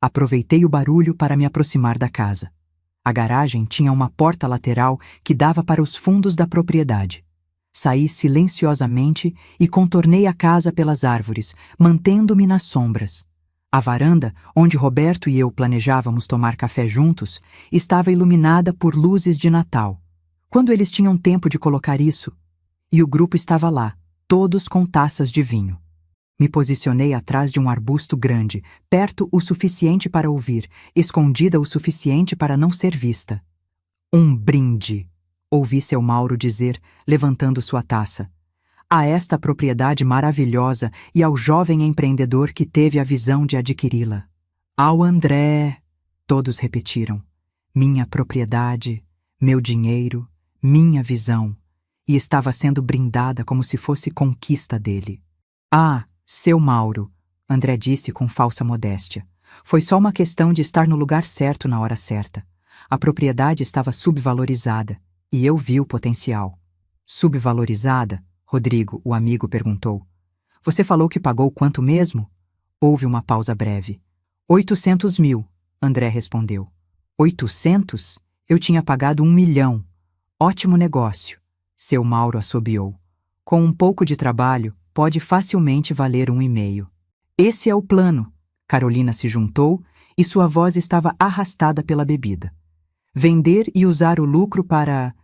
Aproveitei o barulho para me aproximar da casa. A garagem tinha uma porta lateral que dava para os fundos da propriedade. Saí silenciosamente e contornei a casa pelas árvores, mantendo-me nas sombras. A varanda, onde Roberto e eu planejávamos tomar café juntos, estava iluminada por luzes de Natal. Quando eles tinham tempo de colocar isso? E o grupo estava lá, todos com taças de vinho. Me posicionei atrás de um arbusto grande, perto o suficiente para ouvir, escondida o suficiente para não ser vista. Um brinde, ouvi seu Mauro dizer, levantando sua taça. A esta propriedade maravilhosa e ao jovem empreendedor que teve a visão de adquiri-la. Ao André, todos repetiram. Minha propriedade, meu dinheiro, minha visão. E estava sendo brindada como se fosse conquista dele. Ah, seu Mauro, André disse com falsa modéstia. Foi só uma questão de estar no lugar certo na hora certa. A propriedade estava subvalorizada, e eu vi o potencial. Subvalorizada? Rodrigo, o amigo, perguntou. Você falou que pagou quanto mesmo? Houve uma pausa breve. 800 mil, André respondeu. 800? Eu tinha pagado 1 milhão. Ótimo negócio, seu Mauro assobiou. Com um pouco de trabalho, pode facilmente valer 1,5. Esse é o plano. Carolina se juntou e sua voz estava arrastada pela bebida. Vender e usar o lucro para...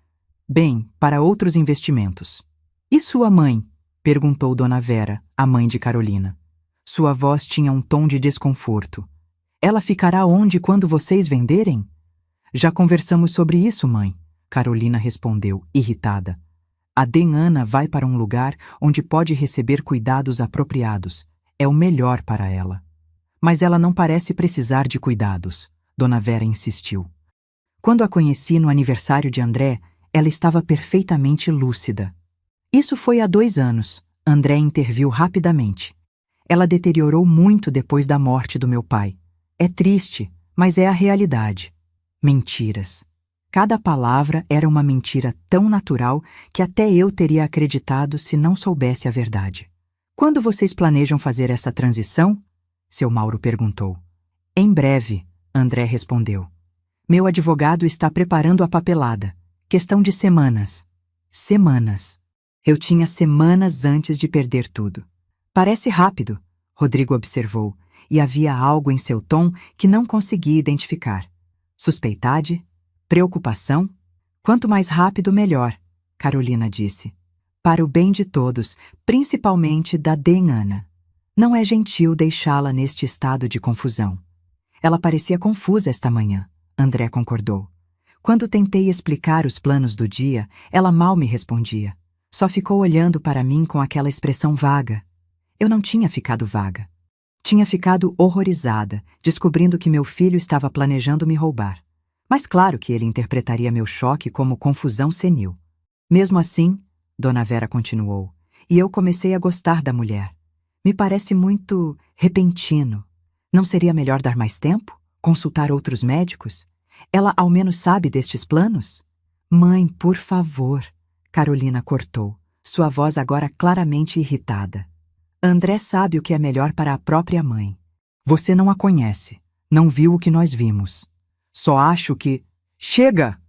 bem, para outros investimentos. E sua mãe? Perguntou Dona Vera, a mãe de Carolina. Sua voz tinha um tom de desconforto. Ela ficará onde quando vocês venderem? Já conversamos sobre isso, mãe, Carolina respondeu, irritada. A Denana vai para um lugar onde pode receber cuidados apropriados. É o melhor para ela. Mas ela não parece precisar de cuidados, Dona Vera insistiu. Quando a conheci no aniversário de André, ela estava perfeitamente lúcida. Isso foi há 2 anos. André interviu rapidamente. Ela deteriorou muito depois da morte do meu pai. É triste, mas é a realidade. Mentiras. Cada palavra era uma mentira tão natural que até eu teria acreditado se não soubesse a verdade. Quando vocês planejam fazer essa transição? Seu Mauro perguntou. Em breve, André respondeu. Meu advogado está preparando a papelada. Questão de semanas. Semanas. Eu tinha semanas antes de perder tudo. Parece rápido, Rodrigo observou, e havia algo em seu tom que não conseguia identificar. Suspeitade? Preocupação? Quanto mais rápido, melhor, Carolina disse. Para o bem de todos, principalmente da Ana. Não é gentil deixá-la neste estado de confusão. Ela parecia confusa esta manhã, André concordou. Quando tentei explicar os planos do dia, ela mal me respondia. Só ficou olhando para mim com aquela expressão vaga. Eu não tinha ficado vaga. Tinha ficado horrorizada, descobrindo que meu filho estava planejando me roubar. Mas claro que ele interpretaria meu choque como confusão senil. Mesmo assim, Dona Vera continuou, e eu comecei a gostar da mulher. Me parece muito repentino. Não seria melhor dar mais tempo? Consultar outros médicos? Ela ao menos sabe destes planos? Mãe, por favor, Carolina cortou, sua voz agora claramente irritada. André sabe o que é melhor para a própria mãe. Você não a conhece, não viu o que nós vimos. Só acho que... Chega!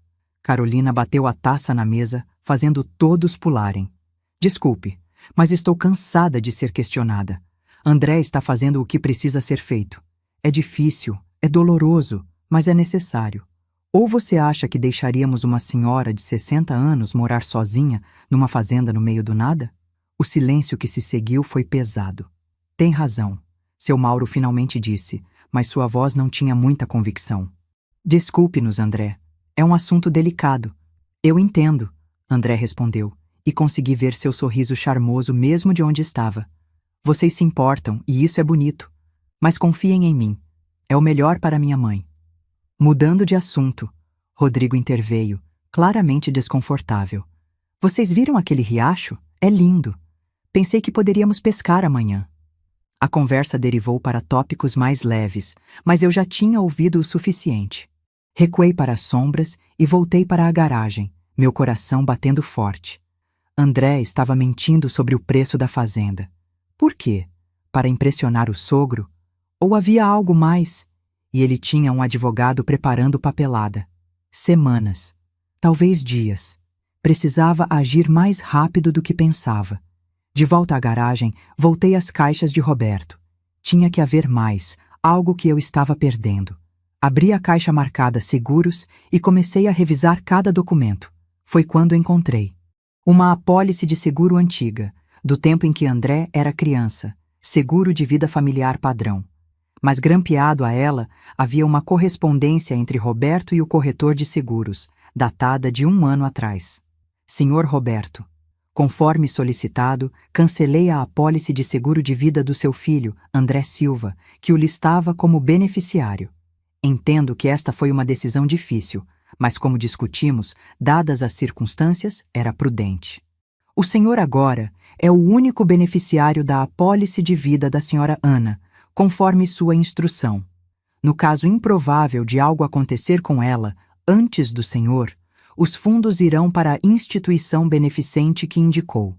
Carolina bateu a taça na mesa, fazendo todos pularem. Desculpe, mas estou cansada de ser questionada. André está fazendo o que precisa ser feito. É difícil, é doloroso, mas é necessário. Ou você acha que deixaríamos uma senhora de 60 anos morar sozinha numa fazenda no meio do nada? O silêncio que se seguiu foi pesado. Tem razão, seu Mauro finalmente disse, mas sua voz não tinha muita convicção. Desculpe-nos, André. É um assunto delicado. Eu entendo, André respondeu, e consegui ver seu sorriso charmoso mesmo de onde estava. Vocês se importam, e isso é bonito. Mas confiem em mim. É o melhor para minha mãe. Mudando de assunto, Rodrigo interveio, claramente desconfortável. Vocês viram aquele riacho? É lindo. Pensei que poderíamos pescar amanhã. A conversa derivou para tópicos mais leves, mas eu já tinha ouvido o suficiente. Recuei para as sombras e voltei para a garagem, meu coração batendo forte. André estava mentindo sobre o preço da fazenda. Por quê? Para impressionar o sogro? Ou havia algo mais? E ele tinha um advogado preparando papelada. Semanas. Talvez dias. Precisava agir mais rápido do que pensava. De volta à garagem, voltei às caixas de Roberto. Tinha que haver mais, algo que eu estava perdendo. Abri a caixa marcada seguros e comecei a revisar cada documento. Foi quando encontrei uma apólice de seguro antiga, do tempo em que André era criança, seguro de vida familiar padrão. Mas grampeado a ela, havia uma correspondência entre Roberto e o corretor de seguros, datada de 1 ano atrás. Senhor Roberto, conforme solicitado, cancelei a apólice de seguro de vida do seu filho, André Silva, que o listava como beneficiário. Entendo que esta foi uma decisão difícil, mas como discutimos, dadas as circunstâncias, era prudente. O senhor agora é o único beneficiário da apólice de vida da senhora Ana, conforme sua instrução. No caso improvável de algo acontecer com ela antes do senhor, os fundos irão para a instituição beneficente que indicou.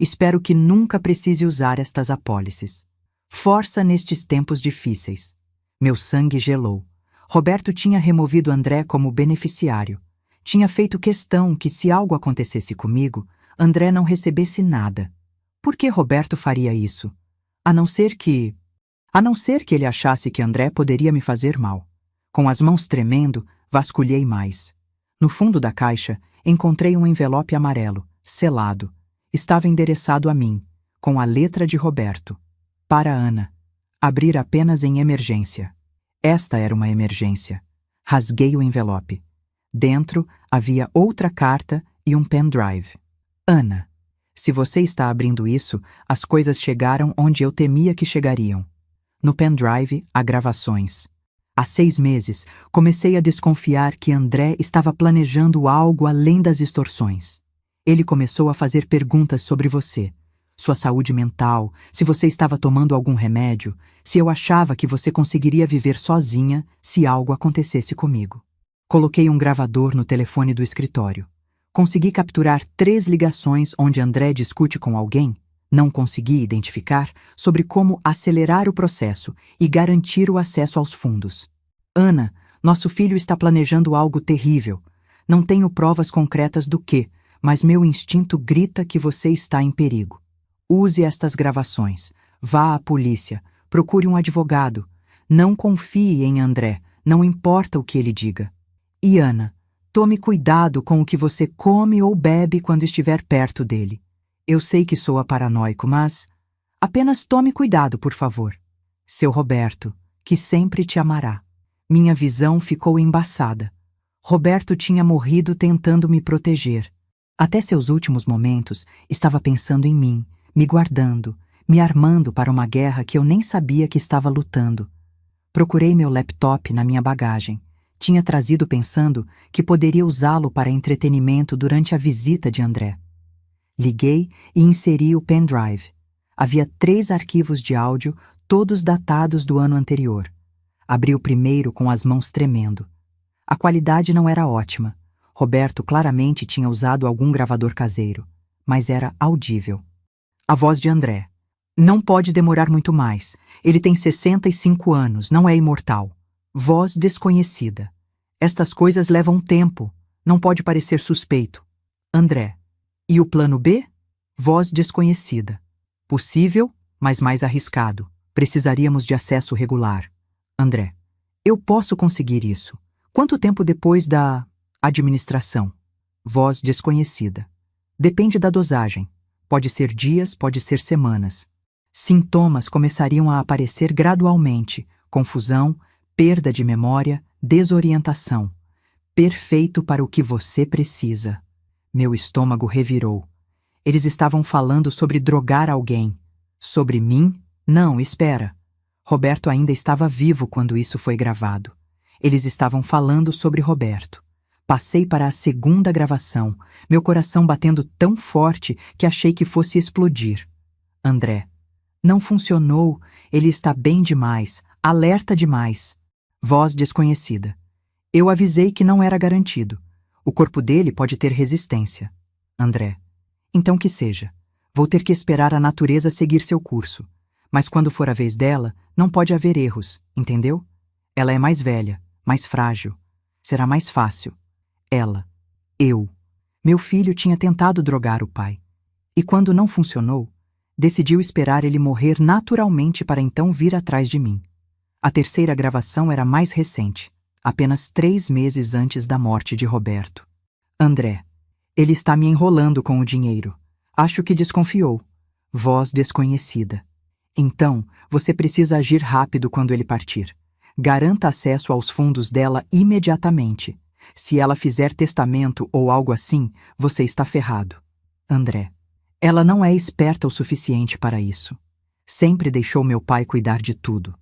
Espero que nunca precise usar estas apólices. Força nestes tempos difíceis. Meu sangue gelou. Roberto tinha removido André como beneficiário. Tinha feito questão que, se algo acontecesse comigo, André não recebesse nada. Por que Roberto faria isso? A não ser que ele achasse que André poderia me fazer mal. Com as mãos tremendo, vasculhei mais. No fundo da caixa, encontrei um envelope amarelo, selado. Estava endereçado a mim, com a letra de Roberto. Para Ana. Abrir apenas em emergência. Esta era uma emergência. Rasguei o envelope. Dentro havia outra carta e um pendrive. Ana. Se você está abrindo isso, as coisas chegaram onde eu temia que chegariam. No pendrive, há gravações. Há 6 meses, comecei a desconfiar que André estava planejando algo além das extorsões. Ele começou a fazer perguntas sobre você, sua saúde mental, se você estava tomando algum remédio, se eu achava que você conseguiria viver sozinha se algo acontecesse comigo. Coloquei um gravador no telefone do escritório. Consegui capturar 3 ligações onde André discute com alguém, não consegui identificar, sobre como acelerar o processo e garantir o acesso aos fundos. Ana, nosso filho está planejando algo terrível. Não tenho provas concretas do que, mas meu instinto grita que você está em perigo. Use estas gravações. Vá à polícia. Procure um advogado. Não confie em André, não importa o que ele diga. E Ana, tome cuidado com o que você come ou bebe quando estiver perto dele. Eu sei que soa paranoico, mas apenas tome cuidado, por favor. Seu Roberto, que sempre te amará. Minha visão ficou embaçada. Roberto tinha morrido tentando me proteger. Até seus últimos momentos, estava pensando em mim, me guardando, me armando para uma guerra que eu nem sabia que estava lutando. Procurei meu laptop na minha bagagem. Tinha trazido pensando que poderia usá-lo para entretenimento durante a visita de André. Liguei e inseri o pendrive. Havia 3 arquivos de áudio, todos datados do ano anterior. Abri o primeiro com as mãos tremendo. A qualidade não era ótima. Roberto claramente tinha usado algum gravador caseiro, mas era audível. A voz de André. Não pode demorar muito mais. Ele tem 65 anos, não é imortal. Voz desconhecida. Estas coisas levam tempo. Não pode parecer suspeito. André. E o plano B? Voz desconhecida. Possível, mas mais arriscado. Precisaríamos de acesso regular. André. Eu posso conseguir isso. Quanto tempo depois da administração? Voz desconhecida. Depende da dosagem. Pode ser dias, pode ser semanas. Sintomas começariam a aparecer gradualmente. Confusão, perda de memória, desorientação. Perfeito para o que você precisa. Meu estômago revirou. Eles estavam falando sobre drogar alguém. Sobre mim? Não, espera. Roberto ainda estava vivo quando isso foi gravado. Eles estavam falando sobre Roberto. Passei para a 2ª gravação, meu coração batendo tão forte que achei que fosse explodir. André. Não funcionou, ele está bem demais, alerta demais. Voz desconhecida. Eu avisei que não era garantido. O corpo dele pode ter resistência. André. Então que seja. Vou ter que esperar a natureza seguir seu curso. Mas quando for a vez dela, não pode haver erros, entendeu? Ela é mais velha, mais frágil. Será mais fácil. Ela. Eu. Meu filho tinha tentado drogar o pai. E quando não funcionou, decidiu esperar ele morrer naturalmente para então vir atrás de mim. A 3ª gravação era mais recente. Apenas 3 meses antes da morte de Roberto. André. Ele está me enrolando com o dinheiro. Acho que desconfiou. Voz desconhecida. Então, você precisa agir rápido quando ele partir. Garanta acesso aos fundos dela imediatamente. Se ela fizer testamento ou algo assim, você está ferrado. André. Ela não é esperta o suficiente para isso. Sempre deixou meu pai cuidar de tudo.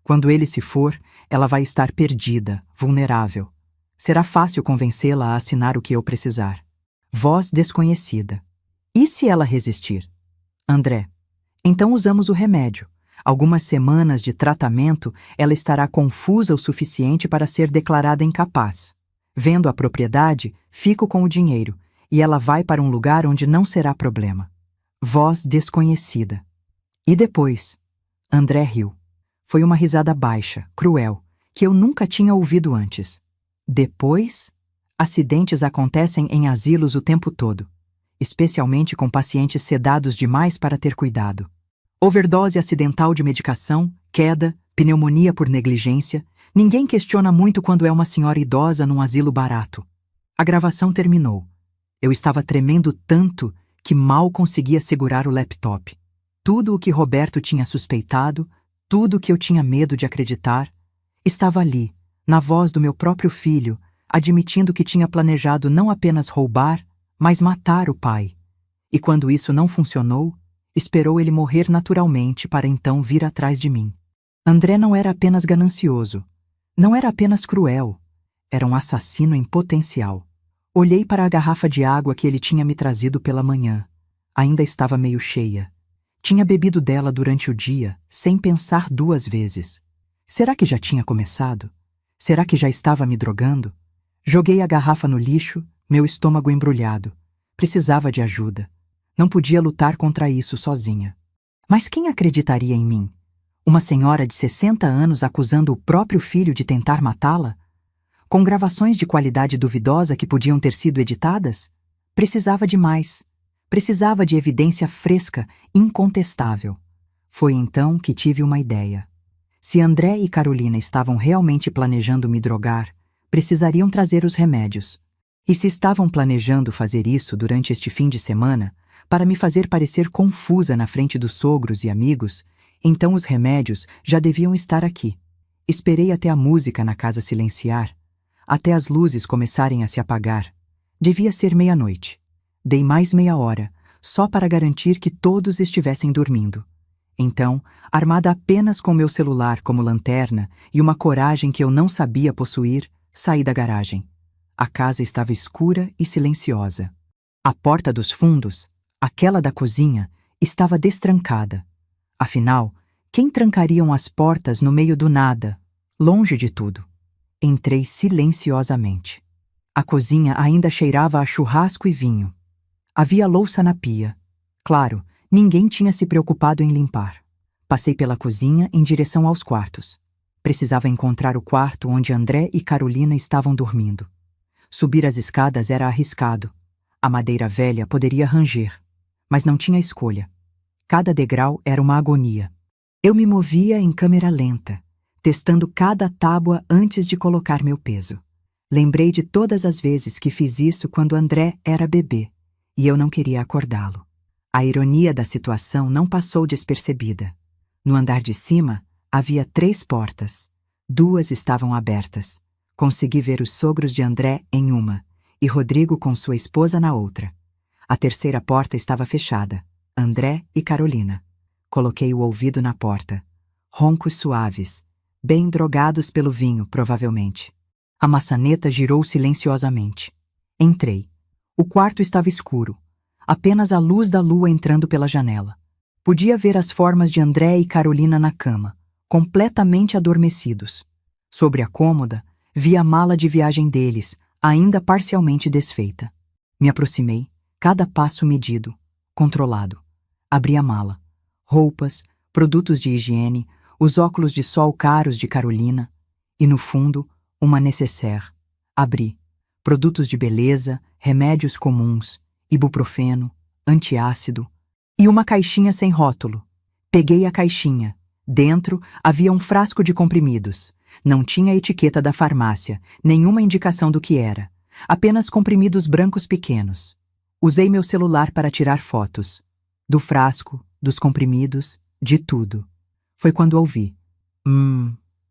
Quando ele se for, ela vai estar perdida, vulnerável. Será fácil convencê-la a assinar o que eu precisar. Voz desconhecida. E se ela resistir? André. Então usamos o remédio. Algumas semanas de tratamento, ela estará confusa o suficiente para ser declarada incapaz. Vendo a propriedade, fico com o dinheiro, e ela vai para um lugar onde não será problema. Voz desconhecida. E depois? André riu. Foi uma risada baixa, cruel, que eu nunca tinha ouvido antes. Depois? Acidentes acontecem em asilos o tempo todo, especialmente com pacientes sedados demais para ter cuidado. Overdose acidental de medicação, queda, pneumonia por negligência. Ninguém questiona muito quando é uma senhora idosa num asilo barato. A gravação terminou. Eu estava tremendo tanto que mal conseguia segurar o laptop. Tudo o que Roberto tinha suspeitado, tudo o que eu tinha medo de acreditar, estava ali, na voz do meu próprio filho, admitindo que tinha planejado não apenas roubar, mas matar o pai. E quando isso não funcionou, esperou ele morrer naturalmente para então vir atrás de mim. André não era apenas ganancioso, não era apenas cruel, era um assassino em potencial. Olhei para a garrafa de água que ele tinha me trazido pela manhã. Ainda estava meio cheia. Tinha bebido dela durante o dia, sem pensar duas vezes. Será que já tinha começado? Será que já estava me drogando? Joguei a garrafa no lixo, meu estômago embrulhado. Precisava de ajuda. Não podia lutar contra isso sozinha. Mas quem acreditaria em mim? Uma senhora de 60 anos acusando o próprio filho de tentar matá-la? Com gravações de qualidade duvidosa que podiam ter sido editadas? Precisava de mais. Precisava de evidência fresca, incontestável. Foi então que tive uma ideia. Se André e Carolina estavam realmente planejando me drogar, precisariam trazer os remédios. E se estavam planejando fazer isso durante este fim de semana, para me fazer parecer confusa na frente dos sogros e amigos, então os remédios já deviam estar aqui. Esperei até a música na casa silenciar, até as luzes começarem a se apagar. Devia ser meia-noite. Dei mais meia hora, só para garantir que todos estivessem dormindo. Então, armada apenas com meu celular como lanterna e uma coragem que eu não sabia possuir, saí da garagem. A casa estava escura e silenciosa. A porta dos fundos, aquela da cozinha, estava destrancada. Afinal, quem trancariam as portas no meio do nada, longe de tudo? Entrei silenciosamente. A cozinha ainda cheirava a churrasco e vinho. Havia louça na pia. Claro, ninguém tinha se preocupado em limpar. Passei pela cozinha em direção aos quartos. Precisava encontrar o quarto onde André e Carolina estavam dormindo. Subir as escadas era arriscado. A madeira velha poderia ranger. Mas não tinha escolha. Cada degrau era uma agonia. Eu me movia em câmera lenta, testando cada tábua antes de colocar meu peso. Lembrei de todas as vezes que fiz isso quando André era bebê, e eu não queria acordá-lo. A ironia da situação não passou despercebida. No andar de cima, havia 3 portas. 2 estavam abertas. Consegui ver os sogros de André em uma, e Rodrigo com sua esposa na outra. A terceira porta estava fechada. André e Carolina. Coloquei o ouvido na porta. Roncos suaves, bem drogados pelo vinho, provavelmente. A maçaneta girou silenciosamente. Entrei. O quarto estava escuro. Apenas a luz da lua entrando pela janela. Podia ver as formas de André e Carolina na cama, completamente adormecidos. Sobre a cômoda, vi a mala de viagem deles, ainda parcialmente desfeita. Me aproximei, cada passo medido, controlado. Abri a mala. Roupas, produtos de higiene, os óculos de sol caros de Carolina e, no fundo, uma nécessaire. Abri. Produtos de beleza, remédios comuns, ibuprofeno, antiácido e uma caixinha sem rótulo. Peguei a caixinha. Dentro havia um frasco de comprimidos. Não tinha etiqueta da farmácia, nenhuma indicação do que era. Apenas comprimidos brancos pequenos. Usei meu celular para tirar fotos. Do frasco, dos comprimidos, de tudo. Foi quando ouvi.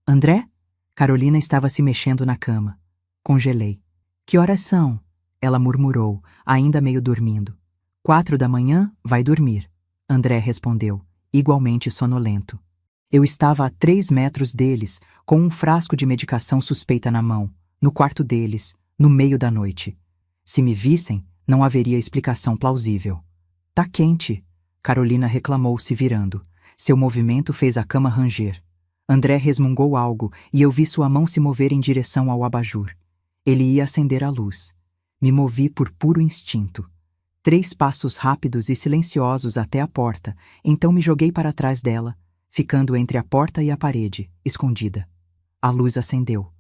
André? Carolina estava se mexendo na cama. Congelei. Que horas são? Ela murmurou, ainda meio dormindo. 4 da manhã, vai dormir. André respondeu, igualmente sonolento. Eu estava a 3 metros deles, com um frasco de medicação suspeita na mão, no quarto deles, no meio da noite. Se me vissem, não haveria explicação plausível. Tá quente, Carolina reclamou, se virando. Seu movimento fez a cama ranger. André resmungou algo e eu vi sua mão se mover em direção ao abajur. Ele ia acender a luz. Me movi por puro instinto. 3 passos rápidos e silenciosos até a porta, então me joguei para trás dela, ficando entre a porta e a parede, escondida. A luz acendeu.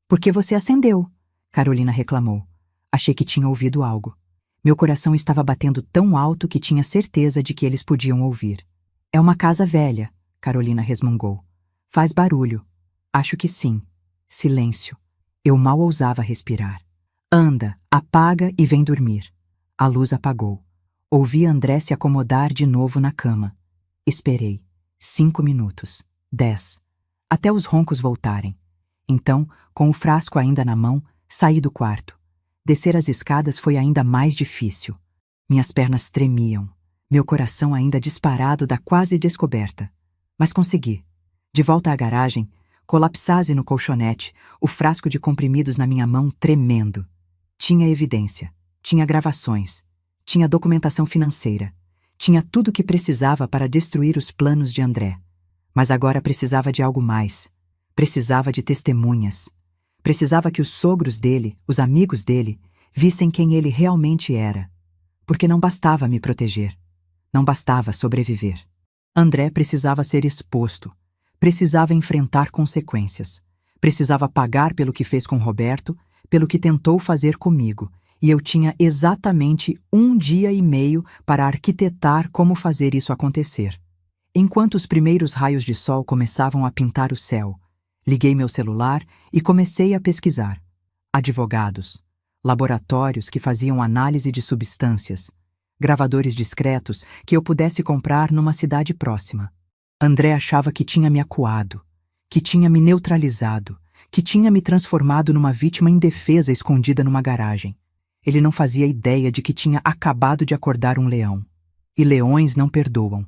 Por que você acendeu? Carolina reclamou. Achei que tinha ouvido algo. Meu coração estava batendo tão alto que tinha certeza de que eles podiam ouvir. É uma casa velha, Carolina resmungou. Faz barulho. Acho que sim. Silêncio. Eu mal ousava respirar. Anda, apaga e vem dormir. A luz apagou. Ouvi André se acomodar de novo na cama. Esperei. 5 minutos. 10. Até os roncos voltarem. Então, com o frasco ainda na mão, saí do quarto. Descer as escadas foi ainda mais difícil. Minhas pernas tremiam, meu coração ainda disparado da quase descoberta. Mas consegui. De volta à garagem, colapsase no colchonete, o frasco de comprimidos na minha mão tremendo. Tinha evidência, tinha gravações, tinha documentação financeira, tinha tudo o que precisava para destruir os planos de André. Mas agora precisava de algo mais. Precisava de testemunhas. Precisava que os sogros dele, os amigos dele, vissem quem ele realmente era. Porque não bastava me proteger. Não bastava sobreviver. André precisava ser exposto. Precisava enfrentar consequências. Precisava pagar pelo que fez com Roberto, pelo que tentou fazer comigo. E eu tinha exatamente 1 dia e meio para arquitetar como fazer isso acontecer. Enquanto os primeiros raios de sol começavam a pintar o céu, liguei meu celular e comecei a pesquisar. Advogados, laboratórios que faziam análise de substâncias, gravadores discretos que eu pudesse comprar numa cidade próxima. André achava que tinha me acuado, que tinha me neutralizado, que tinha me transformado numa vítima indefesa escondida numa garagem. Ele não fazia ideia de que tinha acabado de acordar um leão. E leões não perdoam.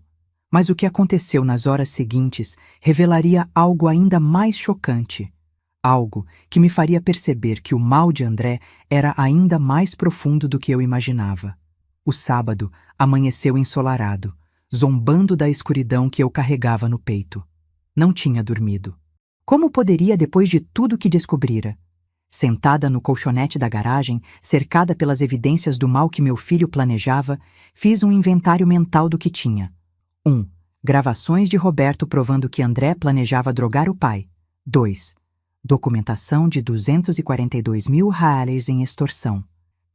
Mas o que aconteceu nas horas seguintes revelaria algo ainda mais chocante. Algo que me faria perceber que o mal de André era ainda mais profundo do que eu imaginava. O sábado amanheceu ensolarado, zombando da escuridão que eu carregava no peito. Não tinha dormido. Como poderia depois de tudo que descobrira? Sentada no colchonete da garagem, cercada pelas evidências do mal que meu filho planejava, fiz um inventário mental do que tinha. 1. Gravações de Roberto provando que André planejava drogar o pai. 2. Documentação de 242 mil reais em extorsão.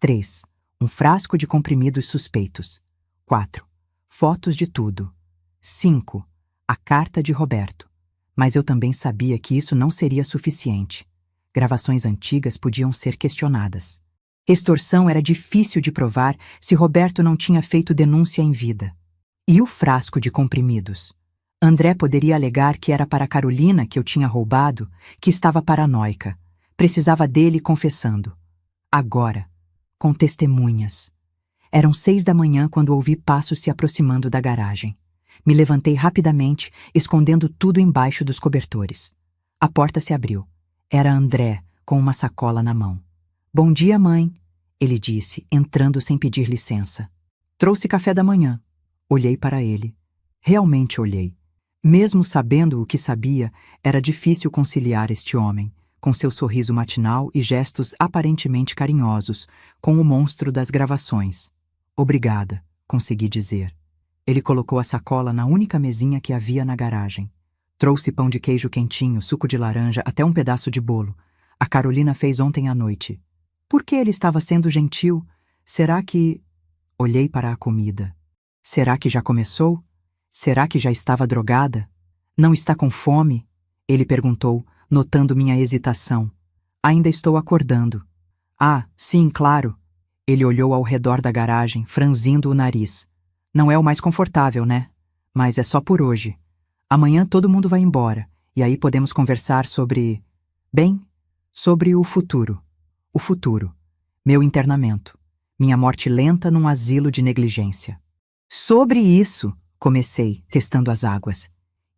3. Um frasco de comprimidos suspeitos. 4. Fotos de tudo. 5. A carta de Roberto. Mas eu também sabia que isso não seria suficiente. Gravações antigas podiam ser questionadas. Extorsão era difícil de provar se Roberto não tinha feito denúncia em vida. E o frasco de comprimidos? André poderia alegar que era para Carolina que eu tinha roubado, que estava paranoica. Precisava dele confessando. Agora, com testemunhas. Eram 6 da manhã quando ouvi passos se aproximando da garagem. Me levantei rapidamente, escondendo tudo embaixo dos cobertores. A porta se abriu. Era André, com uma sacola na mão. "Bom dia, mãe", ele disse, entrando sem pedir licença. "Trouxe café da manhã." Olhei para ele. Realmente olhei. Mesmo sabendo o que sabia, era difícil conciliar este homem, com seu sorriso matinal e gestos aparentemente carinhosos, com o monstro das gravações. "Obrigada", consegui dizer. Ele colocou a sacola na única mesinha que havia na garagem. Trouxe pão de queijo quentinho, suco de laranja, até um pedaço de bolo. A Carolina fez ontem à noite. Por que ele estava sendo gentil? Será que... Olhei para a comida. Será que já começou? Será que já estava drogada? "Não está com fome?" ele perguntou, notando minha hesitação. "Ainda estou acordando." "Ah, sim, claro." Ele olhou ao redor da garagem, franzindo o nariz. "Não é o mais confortável, né? Mas é só por hoje. Amanhã todo mundo vai embora, e aí podemos conversar sobre... Bem, sobre o futuro. O futuro. Meu internamento. Minha morte lenta num asilo de negligência." "Sobre isso", comecei, testando as águas.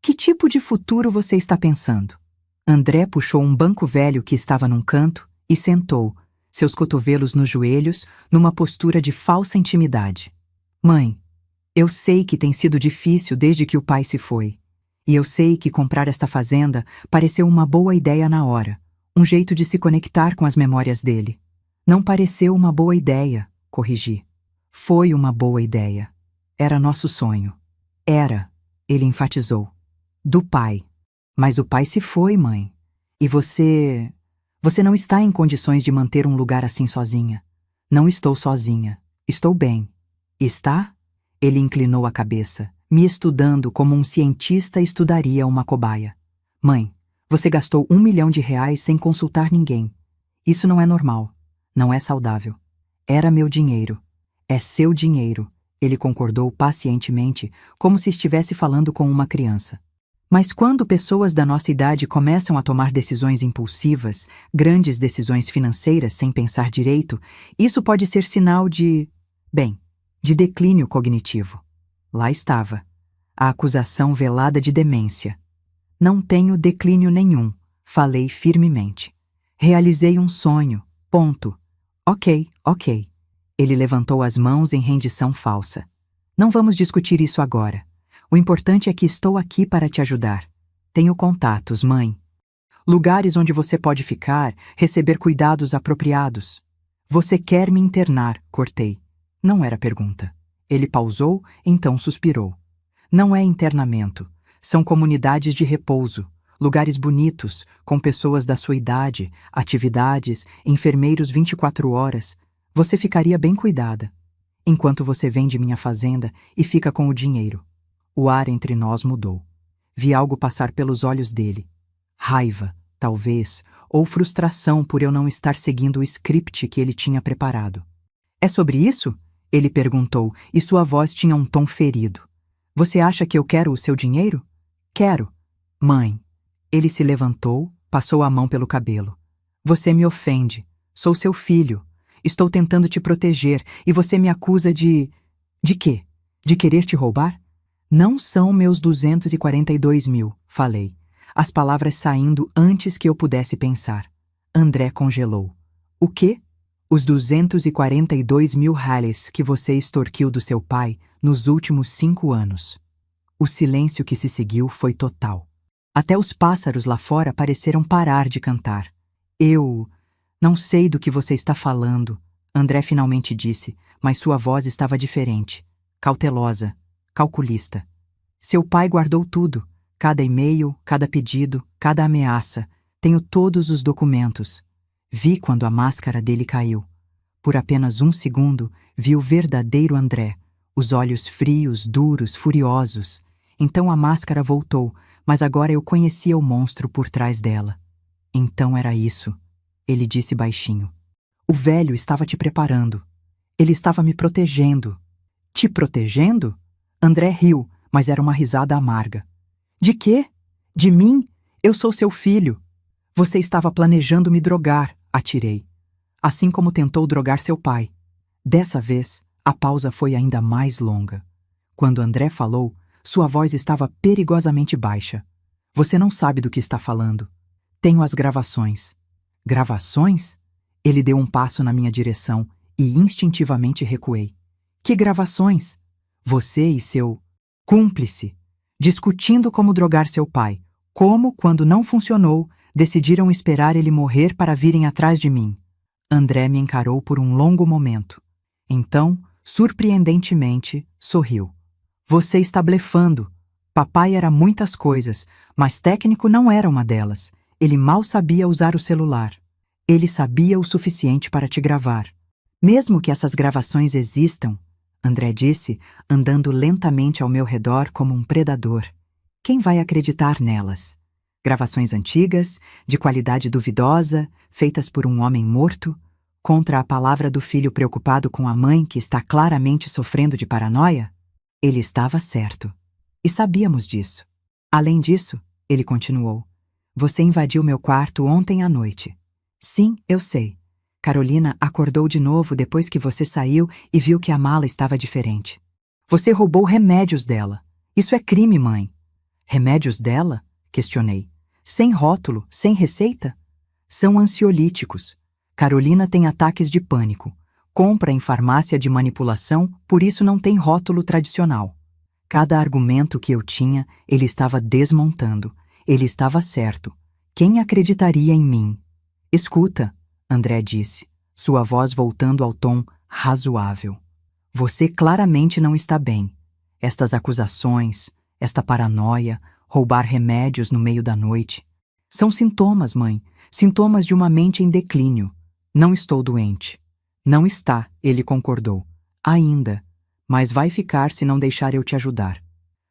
"Que tipo de futuro você está pensando?" André puxou um banco velho que estava num canto e sentou, seus cotovelos nos joelhos, numa postura de falsa intimidade. "Mãe, eu sei que tem sido difícil desde que o pai se foi. E eu sei que comprar esta fazenda pareceu uma boa ideia na hora, um jeito de se conectar com as memórias dele." "Não pareceu uma boa ideia", corrigi. "Foi uma boa ideia. Era nosso sonho." "Era", ele enfatizou. "Do pai. Mas o pai se foi, mãe. E você... Você não está em condições de manter um lugar assim sozinha." "Não estou sozinha. Estou bem." "Está?" Ele inclinou a cabeça, me estudando como um cientista estudaria uma cobaia. "Mãe, você gastou R$1 milhão sem consultar ninguém. Isso não é normal. Não é saudável. Era meu dinheiro. É seu dinheiro." Ele concordou pacientemente, como se estivesse falando com uma criança. "Mas quando pessoas da nossa idade começam a tomar decisões impulsivas, grandes decisões financeiras sem pensar direito, isso pode ser sinal de... Bem, de declínio cognitivo. Lá estava, a acusação velada de demência. Não tenho declínio nenhum, falei firmemente. Realizei um sonho, ponto. Ok. Ele levantou as mãos em rendição falsa. Não vamos discutir isso agora. O importante é que estou aqui para te ajudar. Tenho contatos, mãe. Lugares onde você pode ficar, receber cuidados apropriados. Você quer me internar, cortei. Não era pergunta. Ele pausou, então suspirou. Não é internamento. São comunidades de repouso, lugares bonitos, com pessoas da sua idade, atividades, enfermeiros 24 horas. Você ficaria bem cuidada. Enquanto você vende minha fazenda e fica com o dinheiro. O ar entre nós mudou. Vi algo passar pelos olhos dele. Raiva, talvez, ou frustração por eu não estar seguindo o script que ele tinha preparado. É sobre isso? Ele perguntou, e sua voz tinha um tom ferido. Você acha que eu quero o seu dinheiro? Quero. Mãe. Ele se levantou, passou a mão pelo cabelo. Você me ofende. Sou seu filho. Estou tentando te proteger e você me acusa de... De quê? De querer te roubar? Não são meus 242 mil, falei. As palavras saindo antes que eu pudesse pensar. André congelou. O quê? Os 242 mil reais que você extorquiu do seu pai nos últimos 5 anos. O silêncio que se seguiu foi total. Até os pássaros lá fora pareceram parar de cantar. Eu... Não sei do que você está falando, André finalmente disse, mas sua voz estava diferente, cautelosa, calculista. Seu pai guardou tudo, cada e-mail, cada pedido, cada ameaça. Tenho todos os documentos. Vi quando a máscara dele caiu. Por apenas 1 segundo, vi o verdadeiro André, os olhos frios, duros, furiosos. Então a máscara voltou, mas agora eu conhecia o monstro por trás dela. Então era isso. Ele disse baixinho. O velho estava te preparando. Ele estava me protegendo. Te protegendo? André riu, mas era uma risada amarga. De quê? De mim? Eu sou seu filho. Você estava planejando me drogar, atirei. Assim como tentou drogar seu pai. Dessa vez, a pausa foi ainda mais longa. Quando André falou, sua voz estava perigosamente baixa. Você não sabe do que está falando. Tenho as gravações. Gravações? Ele deu um passo na minha direção e instintivamente recuei. Que gravações? Você e seu cúmplice, discutindo como drogar seu pai. Como, quando não funcionou, decidiram esperar ele morrer para virem atrás de mim. André me encarou por um longo momento. Então, surpreendentemente, sorriu. Você está blefando. Papai era muitas coisas, mas técnico não era uma delas. Ele mal sabia usar o celular. Ele sabia o suficiente para te gravar. Mesmo que essas gravações existam, André disse, andando lentamente ao meu redor como um predador. Quem vai acreditar nelas? Gravações antigas, de qualidade duvidosa, feitas por um homem morto, contra a palavra do filho preocupado com a mãe que está claramente sofrendo de paranoia? Ele estava certo. E sabíamos disso. Além disso, ele continuou, você invadiu meu quarto ontem à noite. Sim, eu sei. Carolina acordou de novo depois que você saiu e viu que a mala estava diferente. Você roubou remédios dela. Isso é crime, mãe. Remédios dela? Questionei. Sem rótulo, sem receita? São ansiolíticos. Carolina tem ataques de pânico. Compra em farmácia de manipulação, por isso não tem rótulo tradicional. Cada argumento que eu tinha, ele estava desmontando. Ele estava certo. Quem acreditaria em mim? Escuta, André disse, sua voz voltando ao tom razoável. Você claramente não está bem. Estas acusações, esta paranoia, roubar remédios no meio da noite. São sintomas, mãe, sintomas de uma mente em declínio. Não estou doente. Não está, ele concordou. Ainda. Mas vai ficar se não deixar eu te ajudar.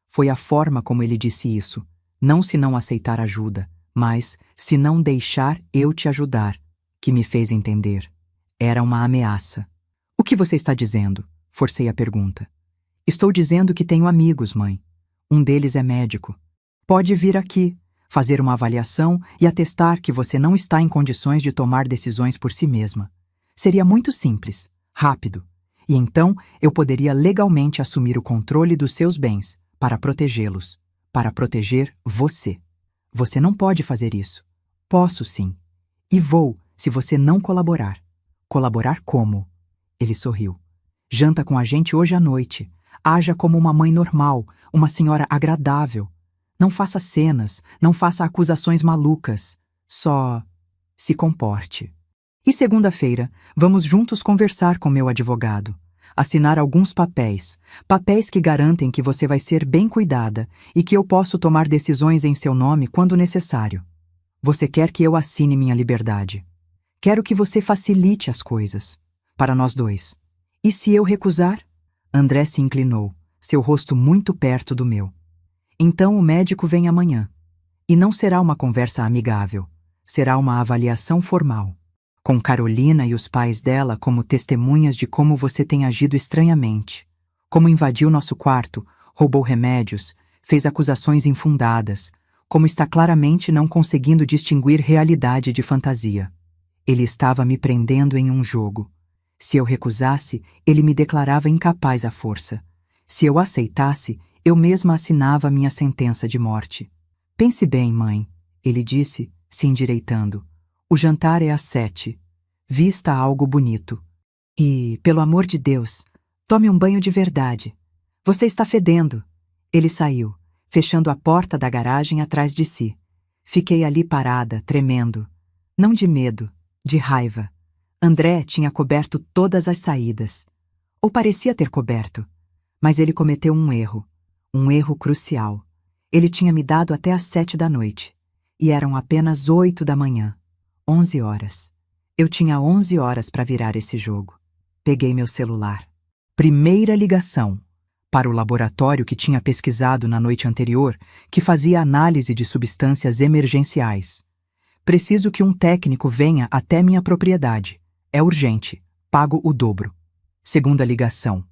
Foi a forma como ele disse isso. Não se não aceitar ajuda, mas se não deixar eu te ajudar, que me fez entender. Era uma ameaça. O que você está dizendo? Forcei a pergunta. Estou dizendo que tenho amigos, mãe. Um deles é médico. Pode vir aqui, fazer uma avaliação e atestar que você não está em condições de tomar decisões por si mesma. Seria muito simples, rápido. E então eu poderia legalmente assumir o controle dos seus bens para protegê-los, para proteger você. Você não pode fazer isso. Posso sim. E vou, se você não colaborar. Colaborar como? Ele sorriu. Janta com a gente hoje à noite. Haja como uma mãe normal, uma senhora agradável. Não faça cenas, não faça acusações malucas. Só se comporte. E segunda-feira, vamos juntos conversar com meu advogado. Assinar alguns papéis. Papéis que garantem que você vai ser bem cuidada e que eu posso tomar decisões em seu nome quando necessário. Você quer que eu assine minha liberdade. Quero que você facilite as coisas. Para nós dois. E se eu recusar? André se inclinou, seu rosto muito perto do meu. Então o médico vem amanhã. E não será uma conversa amigável. Será uma avaliação formal. Com Carolina e os pais dela como testemunhas de como você tem agido estranhamente. Como invadiu nosso quarto, roubou remédios, fez acusações infundadas, como está claramente não conseguindo distinguir realidade de fantasia. Ele estava me prendendo em um jogo. Se eu recusasse, ele me declarava incapaz à força. Se eu aceitasse, eu mesma assinava minha sentença de morte. Pense bem, mãe, ele disse, se endireitando. O jantar é às 7. Vista algo bonito. E, pelo amor de Deus, tome um banho de verdade. Você está fedendo. Ele saiu, fechando a porta da garagem atrás de si. Fiquei ali parada, tremendo. Não de medo, de raiva. André tinha coberto todas as saídas. Ou parecia ter coberto. Mas ele cometeu um erro crucial. Ele tinha me dado até às 7 da noite. E eram apenas 8 da manhã. 11 horas. Eu tinha 11 horas para virar esse jogo. Peguei meu celular. Primeira ligação. Para o laboratório que tinha pesquisado na noite anterior, que fazia análise de substâncias emergenciais. Preciso que um técnico venha até minha propriedade. É urgente. Pago o dobro. Segunda ligação.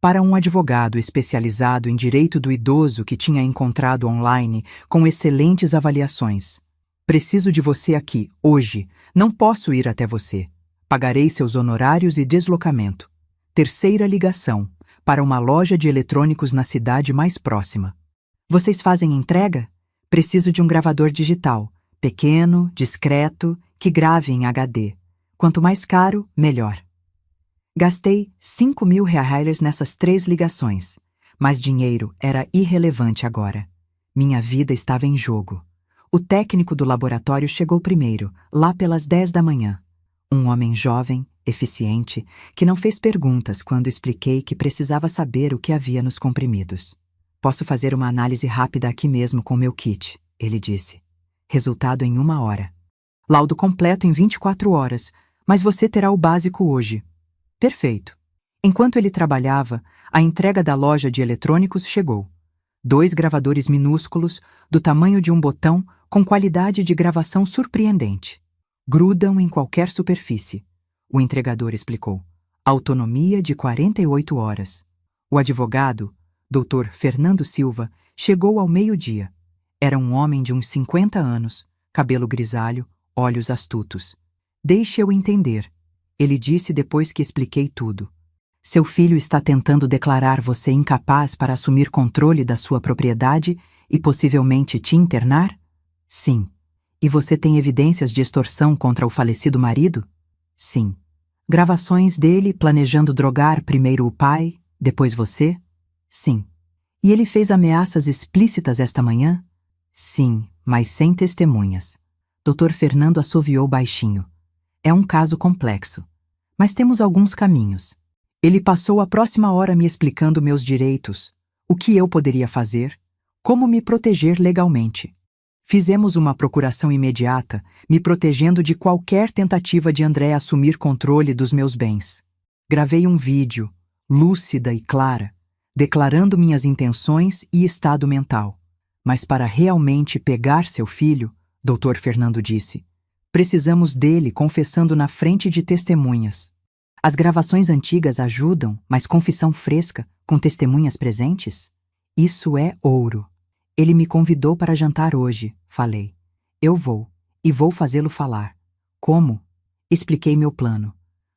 Para um advogado especializado em direito do idoso que tinha encontrado online com excelentes avaliações. Preciso de você aqui, hoje. Não posso ir até você. Pagarei seus honorários e deslocamento. Terceira ligação. Para uma loja de eletrônicos na cidade mais próxima. Vocês fazem entrega? Preciso de um gravador digital. Pequeno, discreto, que grave em HD. Quanto mais caro, melhor. Gastei 5.000 reais nessas 3 ligações. Mas dinheiro era irrelevante agora. Minha vida estava em jogo. O técnico do laboratório chegou primeiro, lá pelas 10 da manhã. Um homem jovem, eficiente, que não fez perguntas quando expliquei que precisava saber o que havia nos comprimidos. Posso fazer uma análise rápida aqui mesmo com meu kit, ele disse. Resultado em 1 hora. Laudo completo em 24 horas, mas você terá o básico hoje. Perfeito. Enquanto ele trabalhava, a entrega da loja de eletrônicos chegou. 2 gravadores minúsculos, do tamanho de um botão, com qualidade de gravação surpreendente. Grudam em qualquer superfície. O entregador explicou. Autonomia de 48 horas. O advogado, Dr. Fernando Silva, chegou ao meio-dia. Era um homem de uns 50 anos, cabelo grisalho, olhos astutos. Deixe eu entender, ele disse depois que expliquei tudo. Seu filho está tentando declarar você incapaz para assumir controle da sua propriedade e possivelmente te internar? Sim. E você tem evidências de extorsão contra o falecido marido? Sim. Gravações dele planejando drogar primeiro o pai, depois você? Sim. E ele fez ameaças explícitas esta manhã? Sim, mas sem testemunhas. Dr. Fernando assoviou baixinho. É um caso complexo. Mas temos alguns caminhos. Ele passou a próxima hora me explicando meus direitos, o que eu poderia fazer, como me proteger legalmente. Fizemos uma procuração imediata, me protegendo de qualquer tentativa de André assumir controle dos meus bens. Gravei um vídeo, lúcida e clara, declarando minhas intenções e estado mental. Mas para realmente pegar seu filho, Dr. Fernando disse, precisamos dele confessando na frente de testemunhas. As gravações antigas ajudam, mas confissão fresca, com testemunhas presentes? Isso é ouro. Ele me convidou para jantar hoje, falei. Eu vou, e vou fazê-lo falar. Como? Expliquei meu plano.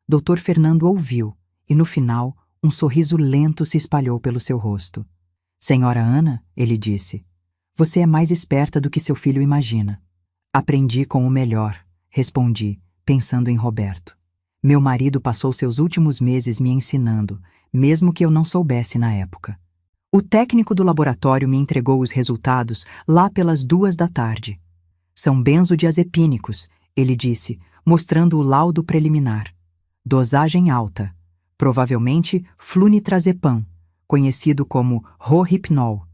Dr. Fernando ouviu, e no final, Um sorriso lento se espalhou pelo seu rosto. Senhora Ana, ele disse, você é mais esperta do que seu filho imagina. Aprendi com o melhor, respondi, pensando em Roberto. Meu marido passou seus últimos meses me ensinando, mesmo que eu não soubesse na época. O técnico do laboratório me entregou os resultados lá pelas 2 da tarde. São benzodiazepínicos, ele disse, mostrando o laudo preliminar. Dosagem alta, provavelmente flunitrazepam, conhecido como Rohypnol,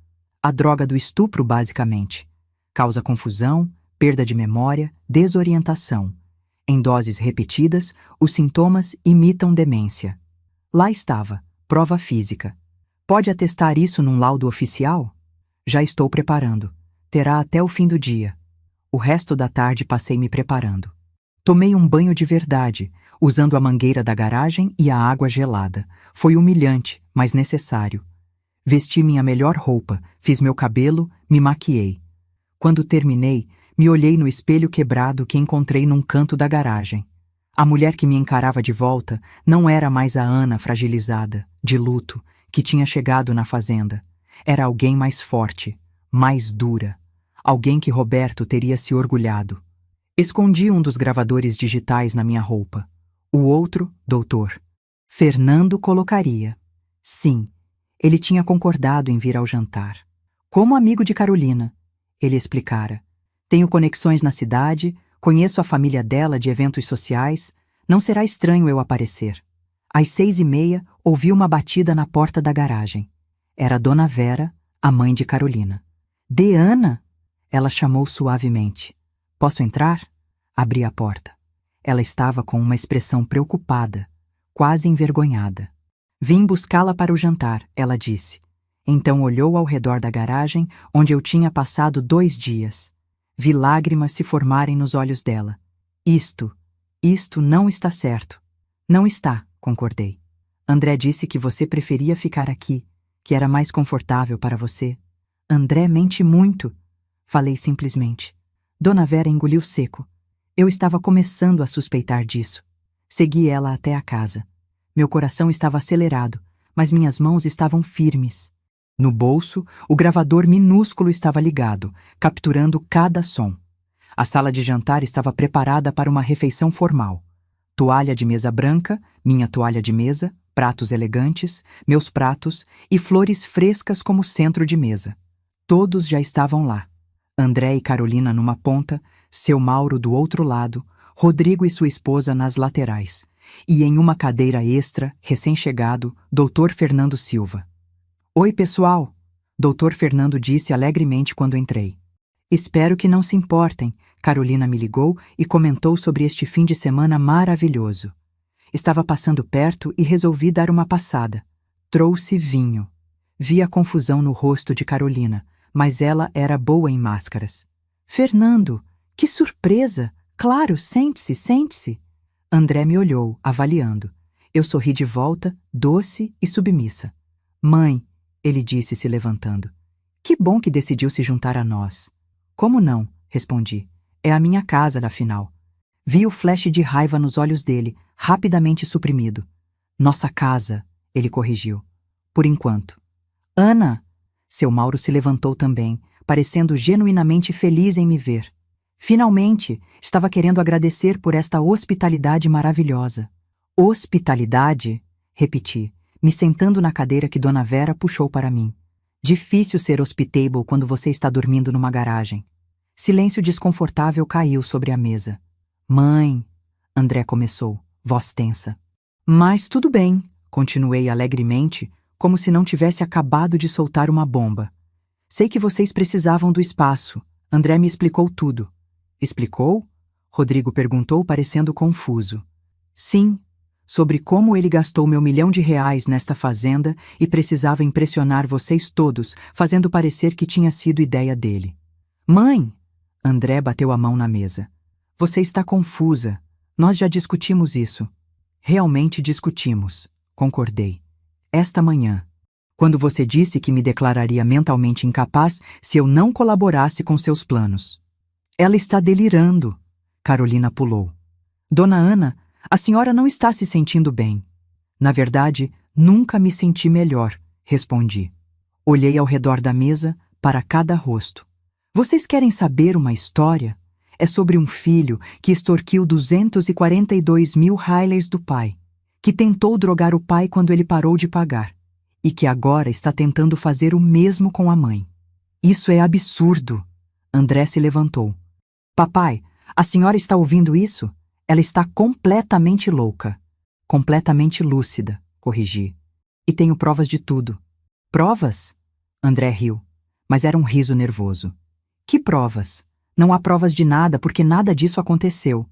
a droga do estupro basicamente. Causa confusão, perda de memória, desorientação. Em doses repetidas, os sintomas imitam demência. Lá estava, prova física. Pode atestar isso num laudo oficial? Já estou preparando. Terá até o fim do dia. O resto da tarde passei me preparando. Tomei um banho de verdade, usando a mangueira da garagem e a água gelada. Foi humilhante, mas necessário. Vesti minha melhor roupa, fiz meu cabelo, me maquiei. Quando terminei, me olhei no espelho quebrado que encontrei num canto da garagem. A mulher que me encarava de volta não era mais a Ana fragilizada, de luto, que tinha chegado na fazenda. Era alguém mais forte, mais dura. Alguém que Roberto teria se orgulhado. Escondi um dos gravadores digitais na minha roupa. O outro, doutor. Fernando colocaria. Sim, ele tinha concordado em vir ao jantar. Como amigo de Carolina, ele explicara. Tenho conexões na cidade, conheço a família dela de eventos sociais, não será estranho eu aparecer. Às 6h30, ouvi uma batida na porta da garagem. Era Dona Vera, a mãe de Carolina. De Ana? Ela chamou suavemente. Posso entrar? Abri a porta. Ela estava com uma expressão preocupada, quase envergonhada. Vim buscá-la para o jantar, ela disse. Então olhou ao redor da garagem, onde eu tinha passado 2 dias. Vi lágrimas se formarem nos olhos dela. Isto não está certo. Não está, concordei. André disse que você preferia ficar aqui, que era mais confortável para você. André mente muito, falei simplesmente. Dona Vera engoliu seco. Eu estava começando a suspeitar disso. Segui ela até a casa. Meu coração estava acelerado, mas minhas mãos estavam firmes. No bolso, o gravador minúsculo estava ligado, capturando cada som. A sala de jantar estava preparada para uma refeição formal. Toalha de mesa branca, minha toalha de mesa, pratos elegantes, meus pratos e flores frescas como centro de mesa. Todos já estavam lá. André e Carolina numa ponta, seu Mauro do outro lado, Rodrigo e sua esposa nas laterais. E em uma cadeira extra, recém-chegado, Dr. Fernando Silva. Oi, pessoal, Dr. Fernando disse alegremente quando entrei. Espero que não se importem, Carolina me ligou e comentou sobre este fim de semana maravilhoso. Estava passando perto e resolvi dar uma passada. Trouxe vinho. Vi a confusão no rosto de Carolina, mas ela era boa em máscaras. Fernando, que surpresa! Claro, sente-se, sente-se. André me olhou, avaliando. Eu sorri de volta, doce e submissa. Mãe, ele disse se levantando. Que bom que decidiu se juntar a nós. Como não? Respondi. É a minha casa, afinal. Vi o flash de raiva nos olhos dele, rapidamente suprimido. Nossa casa, ele corrigiu. Por enquanto. Ana! Seu Mauro se levantou também, parecendo genuinamente feliz em me ver. Finalmente, estava querendo agradecer por esta hospitalidade maravilhosa. Hospitalidade? Repeti, me sentando na cadeira que Dona Vera puxou para mim. Difícil ser hospitable quando você está dormindo numa garagem. Silêncio desconfortável caiu sobre a mesa. Mãe, André começou, voz tensa. Mas tudo bem, continuei alegremente, como se não tivesse acabado de soltar uma bomba. Sei que vocês precisavam do espaço. André me explicou tudo. Explicou? Rodrigo perguntou, parecendo confuso. Sim, sobre como ele gastou meu R$ 1.000.000 nesta fazenda e precisava impressionar vocês todos, fazendo parecer que tinha sido ideia dele. Mãe! André bateu a mão na mesa. Você está confusa. Nós já discutimos isso. Realmente discutimos, concordei. Esta manhã, quando você disse que me declararia mentalmente incapaz se eu não colaborasse com seus planos. Ela está delirando. Carolina pulou. Dona Ana, a senhora não está se sentindo bem. Na verdade, Nunca me senti melhor, respondi. Olhei ao redor da mesa, para cada rosto. Vocês querem saber uma história? É sobre um filho que extorquiu 242 mil Rileys do pai, que tentou drogar o pai quando ele parou de pagar, e que agora está tentando fazer o mesmo com a mãe. Isso é absurdo. André se levantou. Papai, a senhora está ouvindo isso? Ela está completamente louca. Completamente lúcida, corrigi. E tenho provas de tudo. Provas? André riu, mas era um riso nervoso. Que provas? Não há provas de nada porque nada disso aconteceu.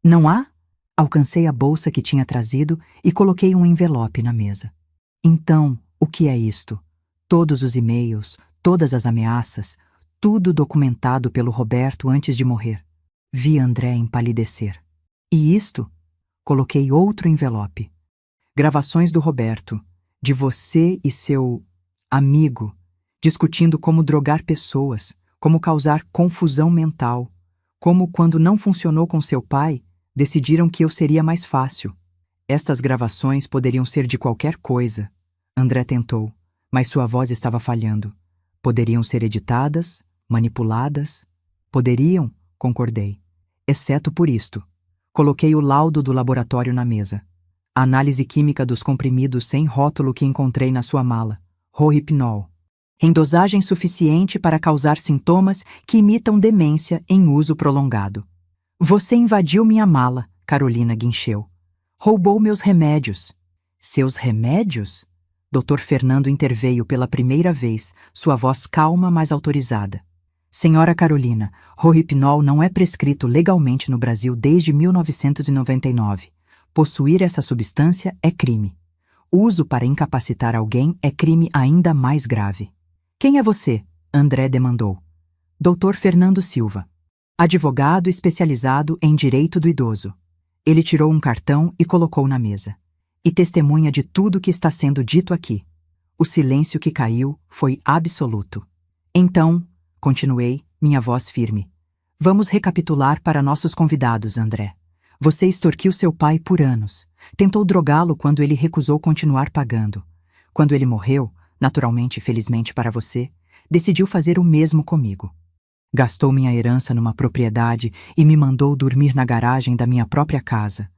Não há? Alcancei a bolsa que tinha trazido e coloquei um envelope na mesa. Então, o que é isto? Todos os e-mails, todas as ameaças, tudo documentado pelo Roberto antes de morrer. Vi André empalidecer. E isto? Coloquei outro envelope. Gravações do Roberto, de você e seu amigo, discutindo como drogar pessoas, como causar confusão mental, como, quando não funcionou com seu pai, decidiram que eu seria mais fácil. Estas gravações poderiam ser de qualquer coisa. André tentou, mas sua voz estava falhando. Poderiam ser editadas, manipuladas. Poderiam, concordei. Exceto por isto. Coloquei o laudo do laboratório na mesa. A análise química dos comprimidos sem rótulo que encontrei na sua mala. Rohypnol. Em dosagem suficiente para causar sintomas que imitam demência em uso prolongado. Você invadiu minha mala, Carolina guincheu. Roubou meus remédios. Seus remédios? Dr. Fernando interveio pela primeira vez, sua voz calma, mas autorizada. Senhora Carolina, Rohypnol não é prescrito legalmente no Brasil desde 1999. Possuir essa substância é crime. Uso para incapacitar alguém é crime ainda mais grave. Quem é você? André demandou. Dr. Fernando Silva. Advogado especializado em direito do idoso. Ele tirou um cartão e colocou na mesa. E testemunha de tudo que está sendo dito aqui. O silêncio que caiu foi absoluto. Então, continuei, minha voz firme. Vamos recapitular para nossos convidados, André. Você extorquiu seu pai por anos. Tentou drogá-lo quando ele recusou continuar pagando. Quando ele morreu, naturalmente e felizmente para você, decidiu fazer o mesmo comigo. Gastou minha herança numa propriedade e me mandou dormir na garagem da minha própria casa.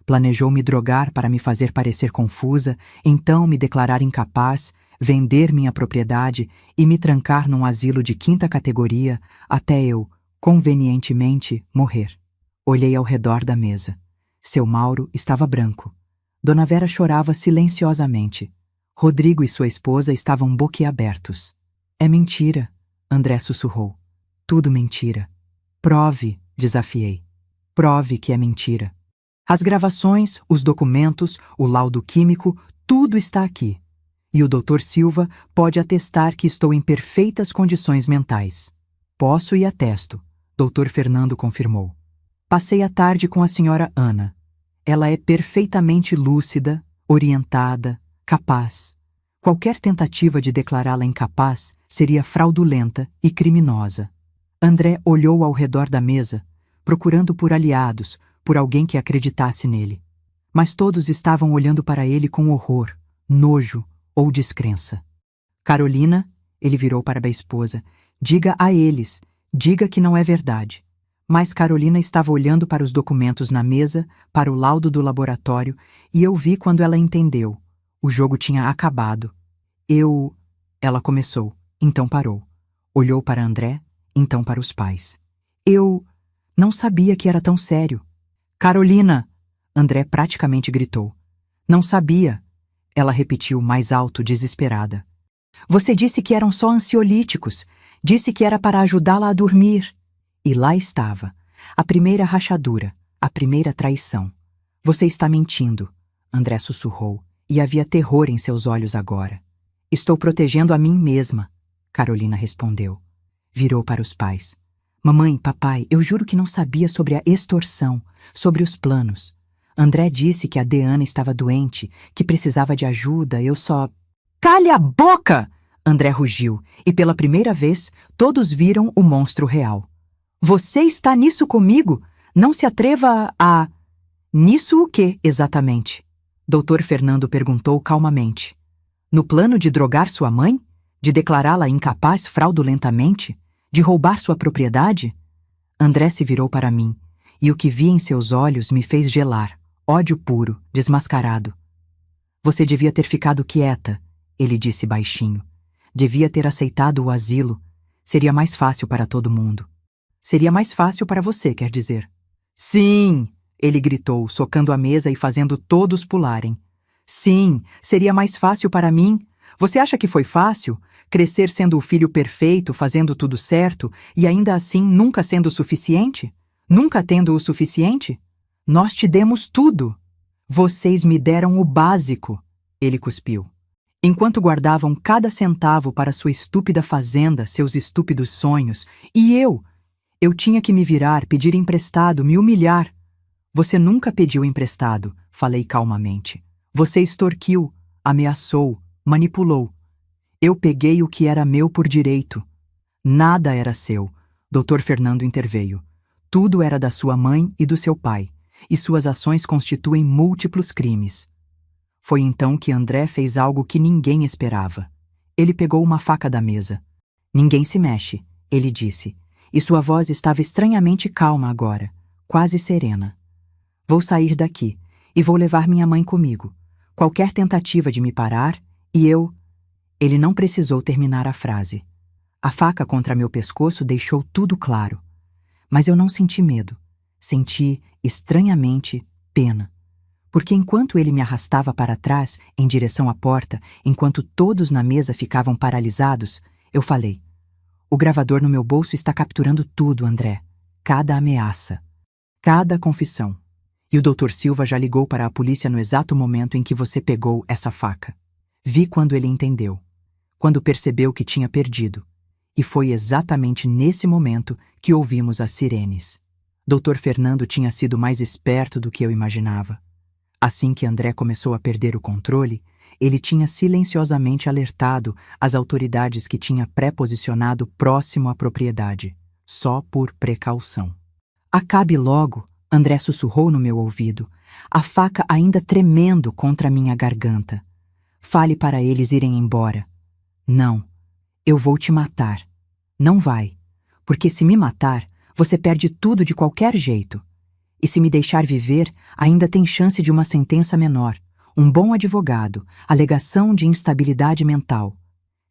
Planejou me drogar para me fazer parecer confusa, então me declarar incapaz, vender minha propriedade e me trancar num asilo de 5ª categoria até eu, convenientemente, morrer. Olhei ao redor da mesa. Seu Mauro estava branco. Dona Vera chorava silenciosamente. Rodrigo e sua esposa estavam boquiabertos. É mentira, André sussurrou. Tudo mentira. Prove, desafiei. Prove que é mentira. As gravações, os documentos, o laudo químico, tudo está aqui. E o Dr. Silva pode atestar que estou em perfeitas condições mentais. Posso e atesto, Dr. Fernando confirmou. Passei a tarde com a senhora Ana. Ela é perfeitamente lúcida, orientada, capaz. Qualquer tentativa de declará-la incapaz seria fraudulenta e criminosa. André olhou ao redor da mesa, procurando por aliados, por alguém que acreditasse nele. Mas todos estavam olhando para ele com horror, nojo ou descrença. Carolina, ele virou para a esposa, diga a eles, diga que não é verdade. Mas Carolina estava olhando para os documentos na mesa, para o laudo do laboratório, e eu vi quando ela entendeu. O jogo tinha acabado. Ela começou, então parou. Olhou para André, então para os pais. Eu não sabia que era tão sério. Carolina! André praticamente gritou. Não sabia. Ela repetiu mais alto, desesperada. Você disse que eram só ansiolíticos. Disse que era para ajudá-la a dormir. E lá estava. A primeira rachadura. A primeira traição. Você está mentindo. André sussurrou. E havia terror em seus olhos agora. Estou protegendo a mim mesma. Carolina respondeu. Virou para os pais. Mamãe, papai, eu juro que não sabia sobre a extorsão, sobre os planos. André disse que a Deana estava doente, que precisava de ajuda, eu só... Cale a boca! André rugiu, e pela primeira vez, todos viram o monstro real. Você está nisso comigo? Não se atreva a... Nisso o quê, exatamente? Dr. Fernando perguntou calmamente. No plano de drogar sua mãe? De declará-la incapaz fraudulentamente? De roubar sua propriedade? André se virou para mim, e o que vi em seus olhos me fez gelar, ódio puro, desmascarado. Você devia ter ficado quieta, ele disse baixinho. Devia ter aceitado o asilo. Seria mais fácil para todo mundo. Seria mais fácil para você, quer dizer. Sim, ele gritou, socando a mesa e fazendo todos pularem. Sim, seria mais fácil para mim. Você acha que foi fácil? Crescer sendo o filho perfeito, fazendo tudo certo, e ainda assim nunca sendo o suficiente? Nunca tendo o suficiente? Nós te demos tudo. Vocês me deram o básico, ele cuspiu. Enquanto guardavam cada centavo para sua estúpida fazenda, seus estúpidos sonhos, e eu tinha que me virar, pedir emprestado, me humilhar. Você nunca pediu emprestado, falei calmamente. Você extorquiu, ameaçou, manipulou. Eu peguei o que era meu por direito. Nada era seu, Dr. Fernando interveio. Tudo era da sua mãe e do seu pai, e suas ações constituem múltiplos crimes. Foi então que André fez algo que ninguém esperava. Ele pegou uma faca da mesa. Ninguém se mexe, ele disse, e sua voz estava estranhamente calma agora, quase serena. Vou sair daqui, e vou levar minha mãe comigo. Qualquer tentativa de me parar, e eu... Ele não precisou terminar a frase. A faca contra meu pescoço deixou tudo claro. Mas eu não senti medo. Senti, estranhamente, pena. Porque enquanto ele me arrastava para trás, em direção à porta, enquanto todos na mesa ficavam paralisados, eu falei: o gravador no meu bolso está capturando tudo, André. Cada ameaça. Cada confissão. E o Dr. Silva já ligou para a polícia no exato momento em que você pegou essa faca. Vi quando ele entendeu. Quando percebeu que tinha perdido. E foi exatamente nesse momento que ouvimos as sirenes. Dr. Fernando tinha sido mais esperto do que eu imaginava. Assim que André começou a perder o controle, ele tinha silenciosamente alertado as autoridades que tinha pré-posicionado próximo à propriedade, só por precaução. Acabe logo, André sussurrou no meu ouvido, a faca ainda tremendo contra minha garganta. Fale para eles irem embora. Não, eu vou te matar. Não vai, porque se me matar, você perde tudo de qualquer jeito. E se me deixar viver, ainda tem chance de uma sentença menor, um bom advogado, alegação de instabilidade mental.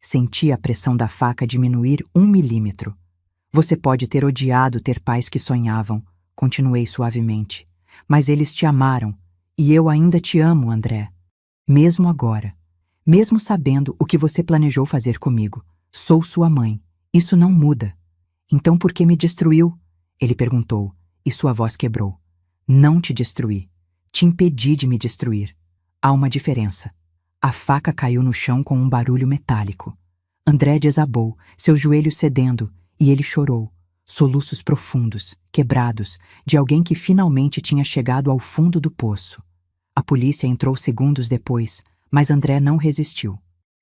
Senti a pressão da faca diminuir 1 milímetro. Você pode ter odiado ter pais que sonhavam, continuei suavemente, mas eles te amaram, e eu ainda te amo, André. Mesmo agora. Mesmo sabendo o que você planejou fazer comigo, sou sua mãe. Isso não muda. Então por que me destruiu? Ele perguntou, e sua voz quebrou. Não te destruí. Te impedi de me destruir. Há uma diferença. A faca caiu no chão com um barulho metálico. André desabou, seus joelhos cedendo, e ele chorou. Soluços profundos, quebrados, de alguém que finalmente tinha chegado ao fundo do poço. A polícia entrou segundos depois, mas André não resistiu.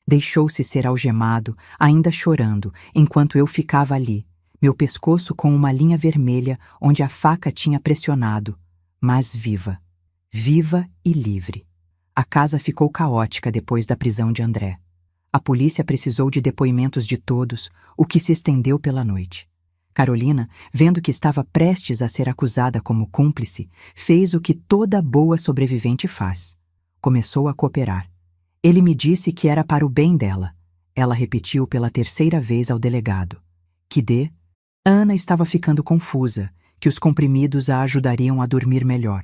Deixou-se ser algemado, ainda chorando, enquanto eu ficava ali, meu pescoço com uma linha vermelha onde a faca tinha pressionado, mas viva. Viva e livre. A casa ficou caótica depois da prisão de André. A polícia precisou de depoimentos de todos, o que se estendeu pela noite. Carolina, vendo que estava prestes a ser acusada como cúmplice, fez o que toda boa sobrevivente faz. Começou a cooperar. Ele me disse que era para o bem dela. Ela repetiu pela terceira vez ao delegado. Que dê? Ana estava ficando confusa, que os comprimidos a ajudariam a dormir melhor.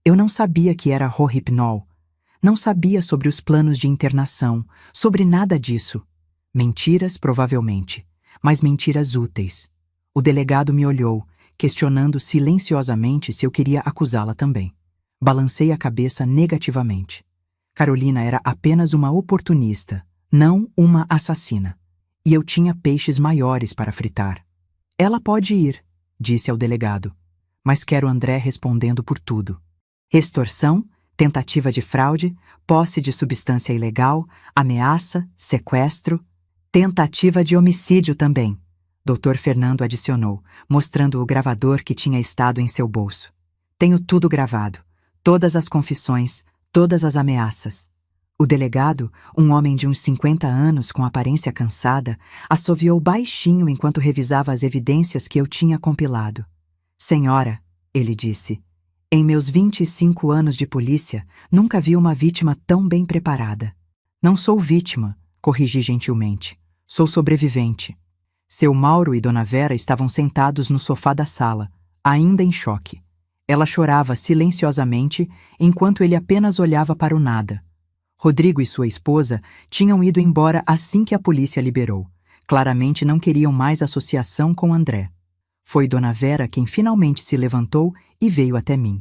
Eu não sabia que era Rohypnol. Não sabia sobre os planos de internação, sobre nada disso. Mentiras, provavelmente, mas mentiras úteis. O delegado me olhou, questionando silenciosamente se eu queria acusá-la também. Balancei a cabeça negativamente. Carolina era apenas uma oportunista, não uma assassina. E eu tinha peixes maiores para fritar. Ela pode ir, disse ao delegado. Mas quero André respondendo por tudo. Extorsão, tentativa de fraude, posse de substância ilegal, ameaça, sequestro, tentativa de homicídio também. Dr. Fernando adicionou, mostrando o gravador que tinha estado em seu bolso. Tenho tudo gravado. Todas as confissões, Todas as ameaças. O delegado, um homem de uns 50 anos com aparência cansada, assoviou baixinho enquanto revisava as evidências que eu tinha compilado. Senhora, ele disse, em meus 25 anos de polícia, nunca vi uma vítima tão bem preparada. Não sou vítima, corrigi gentilmente. Sou sobrevivente. Seu Mauro e Dona Vera estavam sentados no sofá da sala, ainda em choque. Ela chorava silenciosamente, enquanto ele apenas olhava para o nada. Rodrigo e sua esposa tinham ido embora assim que a polícia liberou. Claramente não queriam mais associação com André. Foi Dona Vera quem finalmente se levantou e veio até mim.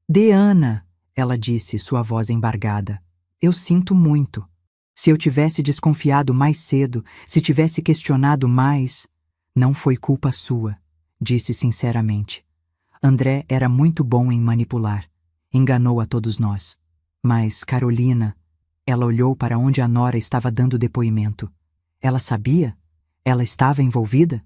Deana, ela disse, sua voz embargada. Eu sinto muito. Se eu tivesse desconfiado mais cedo, se tivesse questionado mais... Não foi culpa sua, disse sinceramente. André era muito bom em manipular. Enganou a todos nós. Mas, Carolina... Ela olhou para onde a nora estava dando depoimento. Ela sabia? Ela estava envolvida?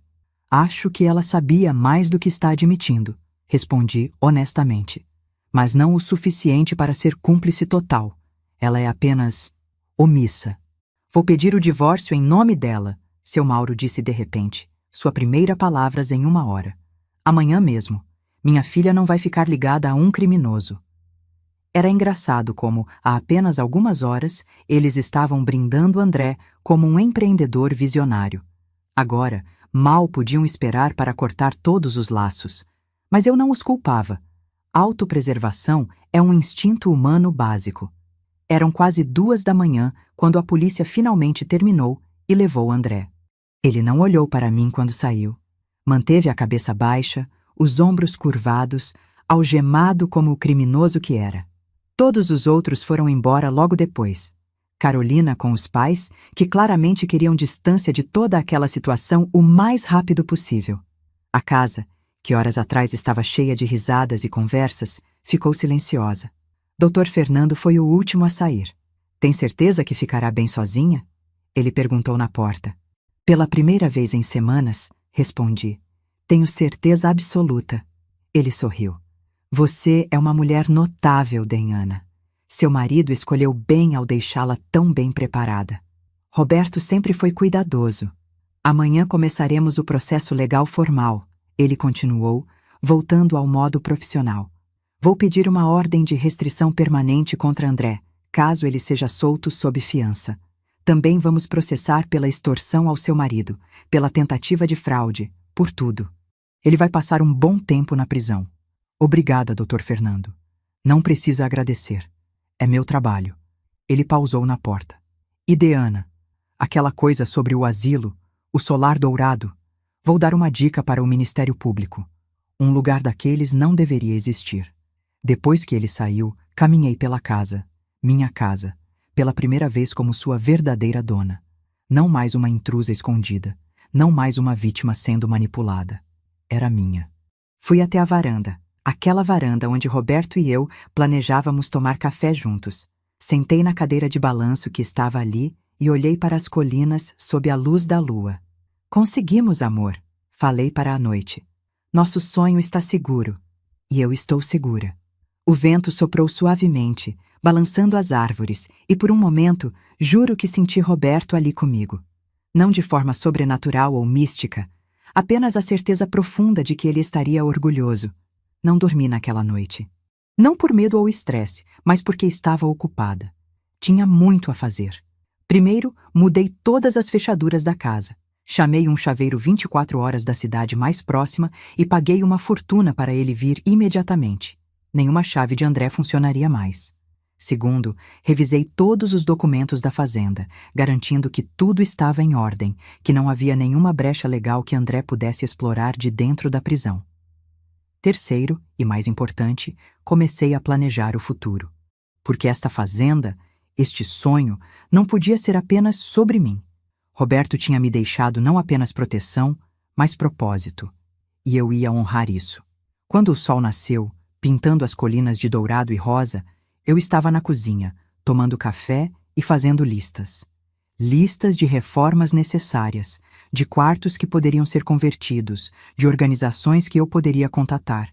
Acho que ela sabia mais do que está admitindo, respondi honestamente. Mas não o suficiente para ser cúmplice total. Ela é apenas omissa. Vou pedir o divórcio em nome dela, seu Mauro disse de repente, sua primeira palavras em 1 hora. Amanhã mesmo. Minha filha não vai ficar ligada a um criminoso. Era engraçado como, há apenas algumas horas, eles estavam brindando André como um empreendedor visionário. Agora, mal podiam esperar para cortar todos os laços. Mas eu não os culpava. Autopreservação é um instinto humano básico. Eram quase 2 da manhã quando a polícia finalmente terminou e levou André. Ele não olhou para mim quando saiu. Manteve a cabeça baixa, os ombros curvados, algemado como o criminoso que era. Todos os outros foram embora logo depois. Carolina com os pais, que claramente queriam distância de toda aquela situação o mais rápido possível. A casa, que horas atrás estava cheia de risadas e conversas, ficou silenciosa. Dr. Fernando foi o último a sair. Tem certeza que ficará bem sozinha? Ele perguntou na porta. Pela primeira vez em semanas, respondi. Tenho certeza absoluta. Ele sorriu. Você é uma mulher notável, Deana. Seu marido escolheu bem ao deixá-la tão bem preparada. Roberto sempre foi cuidadoso. Amanhã começaremos o processo legal formal, ele continuou, voltando ao modo profissional. Vou pedir uma ordem de restrição permanente contra André, caso ele seja solto sob fiança. Também vamos processar pela extorsão ao seu marido, pela tentativa de fraude, por tudo. Ele vai passar um bom tempo na prisão. Obrigada, Dr. Fernando. Não precisa agradecer. É meu trabalho. Ele pausou na porta. E Deana? Aquela coisa sobre o asilo, o solar dourado. Vou dar uma dica para o Ministério Público. Um lugar daqueles não deveria existir. Depois que ele saiu, caminhei pela casa, minha casa, pela primeira vez como sua verdadeira dona. Não mais uma intrusa escondida, não mais uma vítima sendo manipulada. Era minha. Fui até a varanda, aquela varanda onde Roberto e eu planejávamos tomar café juntos. Sentei na cadeira de balanço que estava ali e olhei para as colinas sob a luz da lua. Conseguimos, amor, falei para a noite. Nosso sonho está seguro. E eu estou segura. O vento soprou suavemente, balançando as árvores, e por um momento, juro que senti Roberto ali comigo. Não de forma sobrenatural ou mística, apenas a certeza profunda de que ele estaria orgulhoso. Não dormi naquela noite. Não por medo ou estresse, mas porque estava ocupada. Tinha muito a fazer. Primeiro, mudei todas as fechaduras da casa. Chamei um chaveiro 24 horas da cidade mais próxima e paguei uma fortuna para ele vir imediatamente. Nenhuma chave de André funcionaria mais. Segundo, revisei todos os documentos da fazenda, garantindo que tudo estava em ordem, que não havia nenhuma brecha legal que André pudesse explorar de dentro da prisão. Terceiro, e mais importante, comecei a planejar o futuro. Porque esta fazenda, este sonho, não podia ser apenas sobre mim. Roberto tinha me deixado não apenas proteção, mas propósito. E eu ia honrar isso. Quando o sol nasceu, pintando as colinas de dourado e rosa, eu estava na cozinha, tomando café e fazendo listas. Listas de reformas necessárias, de quartos que poderiam ser convertidos, de organizações que eu poderia contatar.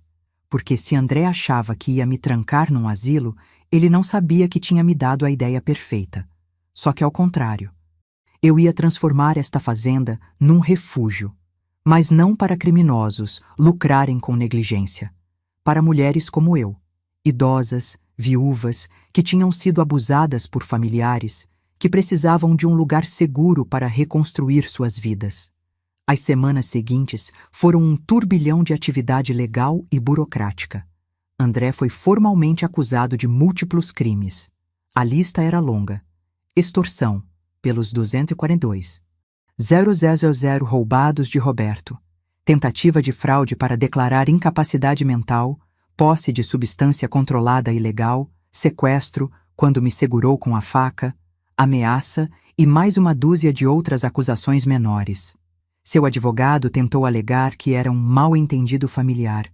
Porque se André achava que ia me trancar num asilo, Ele não sabia que tinha me dado a ideia perfeita. Só que ao contrário. Eu ia transformar esta fazenda num refúgio, mas não para criminosos lucrarem com negligência. Para mulheres como eu, idosas, viúvas, que tinham sido abusadas por familiares, que precisavam de um lugar seguro para reconstruir suas vidas. As semanas seguintes foram um turbilhão de atividade legal e burocrática. André foi formalmente acusado de múltiplos crimes. A lista era longa. Extorsão, pelos 242. 0000 roubados de Roberto. Tentativa de fraude para declarar incapacidade mental, posse de substância controlada ilegal, sequestro, quando me segurou com a faca, ameaça e mais uma dúzia de outras acusações menores. Seu advogado tentou alegar que era um mal-entendido familiar,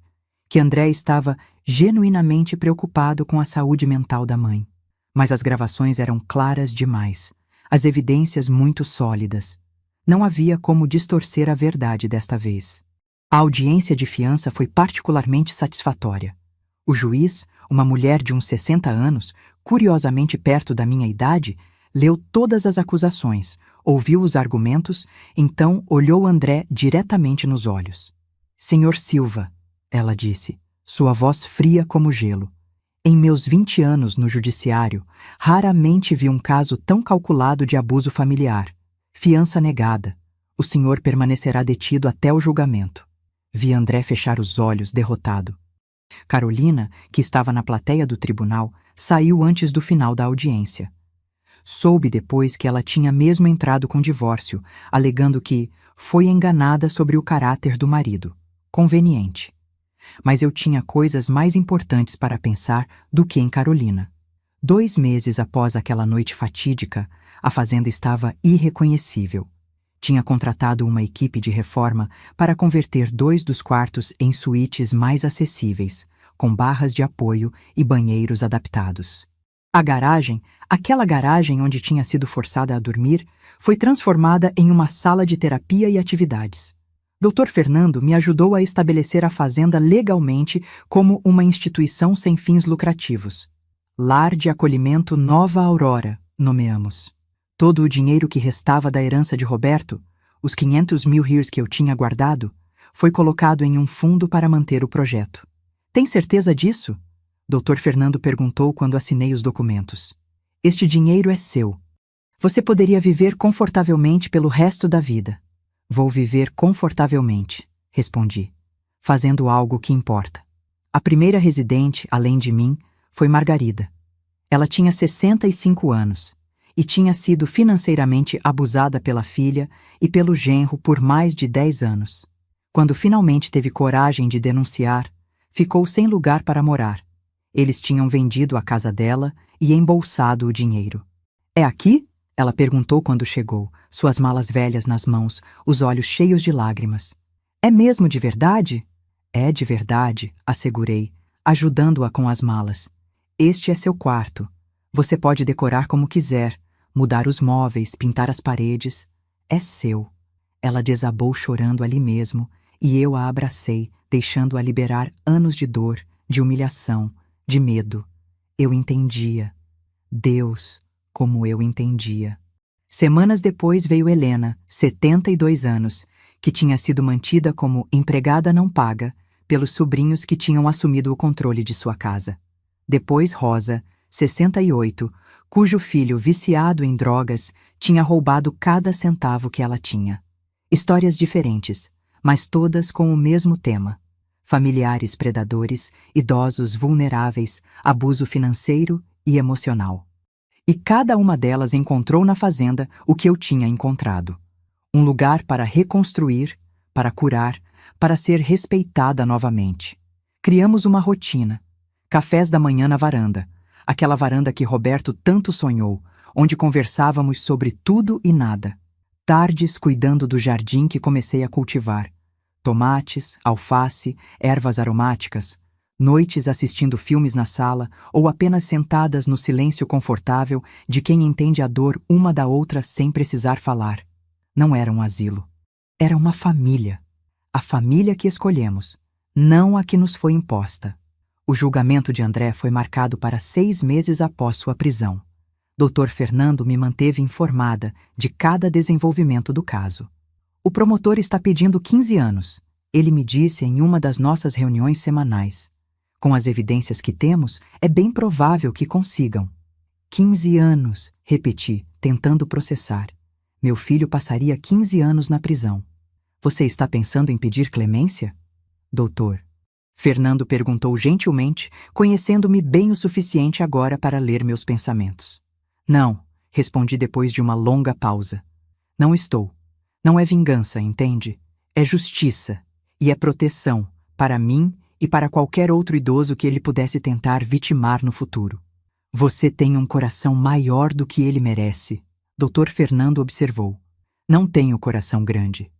que André estava genuinamente preocupado com a saúde mental da mãe. Mas as gravações eram claras demais, as evidências muito sólidas. Não havia como distorcer a verdade desta vez. A audiência de fiança foi particularmente satisfatória. O juiz, uma mulher de uns 60 anos, curiosamente perto da minha idade, leu todas as acusações, ouviu os argumentos, então olhou André diretamente nos olhos. Senhor Silva, ela disse, sua voz fria como gelo. Em meus 20 anos no judiciário, raramente vi um caso tão calculado de abuso familiar. Fiança negada. O senhor permanecerá detido até o julgamento. Vi André fechar os olhos, derrotado. Carolina, que estava na plateia do tribunal, saiu antes do final da audiência. Soube depois que ela tinha mesmo entrado com divórcio, alegando que foi enganada sobre o caráter do marido. Conveniente. Mas eu tinha coisas mais importantes para pensar do que em Carolina. 2 meses após aquela noite fatídica, a fazenda estava irreconhecível. Tinha contratado uma equipe de reforma para converter 2 dos quartos em suítes mais acessíveis, com barras de apoio e banheiros adaptados. A garagem, aquela garagem onde tinha sido forçada a dormir, foi transformada em uma sala de terapia e atividades. Dr. Fernando me ajudou a estabelecer a fazenda legalmente como uma instituição sem fins lucrativos. Lar de Acolhimento Nova Aurora, nomeamos. Todo o dinheiro que restava da herança de Roberto, os 500 mil rios que eu tinha guardado, foi colocado em um fundo para manter o projeto. Tem certeza disso? Dr. Fernando perguntou quando assinei os documentos. Este dinheiro é seu. Você poderia viver confortavelmente pelo resto da vida. Vou viver confortavelmente, respondi, fazendo algo que importa. A primeira residente, além de mim, foi Margarida. Ela tinha 65 anos e tinha sido financeiramente abusada pela filha e pelo genro por mais de 10 anos. Quando finalmente teve coragem de denunciar, ficou sem lugar para morar. Eles tinham vendido a casa dela e embolsado o dinheiro. É aqui? Ela perguntou quando chegou, suas malas velhas nas mãos, os olhos cheios de lágrimas. É mesmo de verdade? É de verdade, assegurei, ajudando-a com as malas. Este é seu quarto. Você pode decorar como quiser, mudar os móveis, pintar as paredes. É seu. Ela desabou chorando ali mesmo, e eu a abracei, deixando-a liberar anos de dor, de humilhação, de medo. Eu entendia. Deus, como eu entendia. Semanas depois veio Helena, 72 anos, que tinha sido mantida como empregada não paga pelos sobrinhos que tinham assumido o controle de sua casa. Depois Rosa, 68, cujo filho, viciado em drogas, tinha roubado cada centavo que ela tinha. Histórias diferentes, mas todas com o mesmo tema. Familiares predadores, idosos vulneráveis, abuso financeiro e emocional. E cada uma delas encontrou na fazenda o que eu tinha encontrado. Um lugar para reconstruir, para curar, para ser respeitada novamente. Criamos uma rotina. Cafés da manhã na varanda, aquela varanda que Roberto tanto sonhou, onde conversávamos sobre tudo e nada. Tardes cuidando do jardim que comecei a cultivar. Tomates, alface, ervas aromáticas. Noites assistindo filmes na sala ou apenas sentadas no silêncio confortável de quem entende a dor uma da outra sem precisar falar. Não era um asilo. Era uma família. A família que escolhemos, não a que nos foi imposta. O julgamento de André foi marcado para 6 meses após sua prisão. Dr. Fernando me manteve informada de cada desenvolvimento do caso. O promotor está pedindo 15 anos. Ele me disse em uma das nossas reuniões semanais. Com as evidências que temos, é bem provável que consigam. 15 anos, repeti, tentando processar. Meu filho passaria 15 anos na prisão. Você está pensando em pedir clemência? Doutor. Fernando perguntou gentilmente, conhecendo-me bem o suficiente agora para ler meus pensamentos. Não, respondi depois de uma longa pausa. Não estou. Não é vingança, entende? É justiça e é proteção para mim e para qualquer outro idoso que ele pudesse tentar vitimar no futuro. Você tem um coração maior do que ele merece, Dr. Fernando observou. Não tenho coração grande.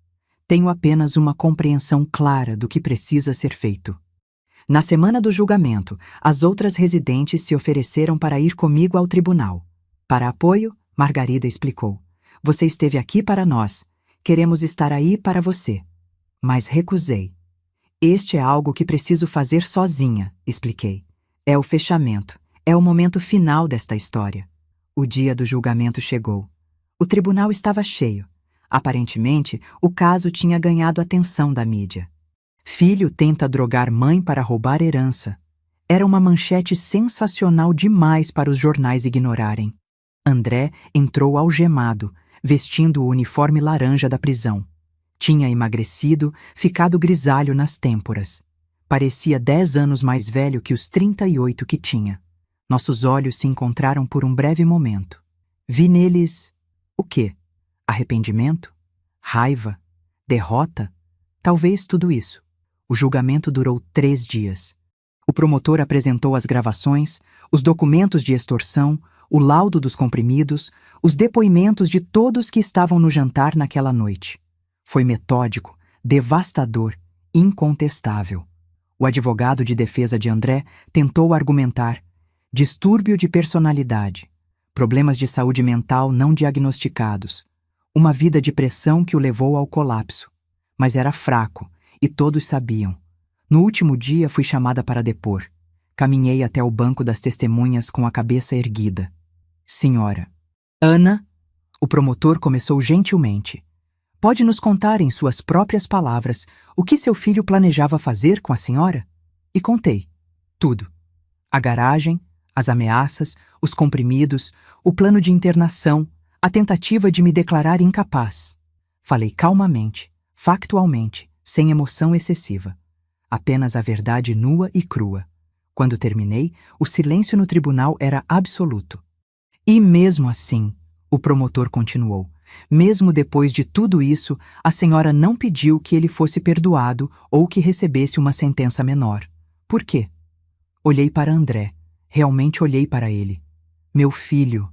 Tenho apenas uma compreensão clara do que precisa ser feito. Na semana do julgamento, as outras residentes se ofereceram para ir comigo ao tribunal. Para apoio, Margarida explicou. Você esteve aqui para nós. Queremos estar aí para você. Mas recusei. Este é algo que preciso fazer sozinha, expliquei. É o fechamento. É o momento final desta história. O dia do julgamento chegou. O tribunal estava cheio. Aparentemente, o caso tinha ganhado a atenção da mídia. Filho tenta drogar mãe para roubar herança. Era uma manchete sensacional demais para os jornais ignorarem. André entrou algemado, vestindo o uniforme laranja da prisão. Tinha emagrecido, ficado grisalho nas têmporas. Parecia 10 anos mais velho que os 38 que tinha. Nossos olhos se encontraram por um breve momento. Vi neles... o quê? Arrependimento? Raiva? Derrota? Talvez tudo isso. O julgamento durou 3 dias. O promotor apresentou as gravações, os documentos de extorsão, o laudo dos comprimidos, os depoimentos de todos que estavam no jantar naquela noite. Foi metódico, devastador, incontestável. O advogado de defesa de André tentou argumentar distúrbio de personalidade, problemas de saúde mental não diagnosticados, uma vida de pressão que o levou ao colapso. Mas era fraco, e todos sabiam. No último dia fui chamada para depor. Caminhei até o banco das testemunhas com a cabeça erguida. Senhora. Ana, o promotor começou gentilmente. Pode nos contar em suas próprias palavras o que seu filho planejava fazer com a senhora? E contei. Tudo. A garagem, as ameaças, os comprimidos, o plano de internação, a tentativa de me declarar incapaz. Falei calmamente, factualmente, sem emoção excessiva. Apenas a verdade nua e crua. Quando terminei, o silêncio no tribunal era absoluto. E mesmo assim, o promotor continuou, mesmo depois de tudo isso, a senhora não pediu que ele fosse perdoado ou que recebesse uma sentença menor. Por quê? Olhei para André. Realmente olhei para ele. Meu filho,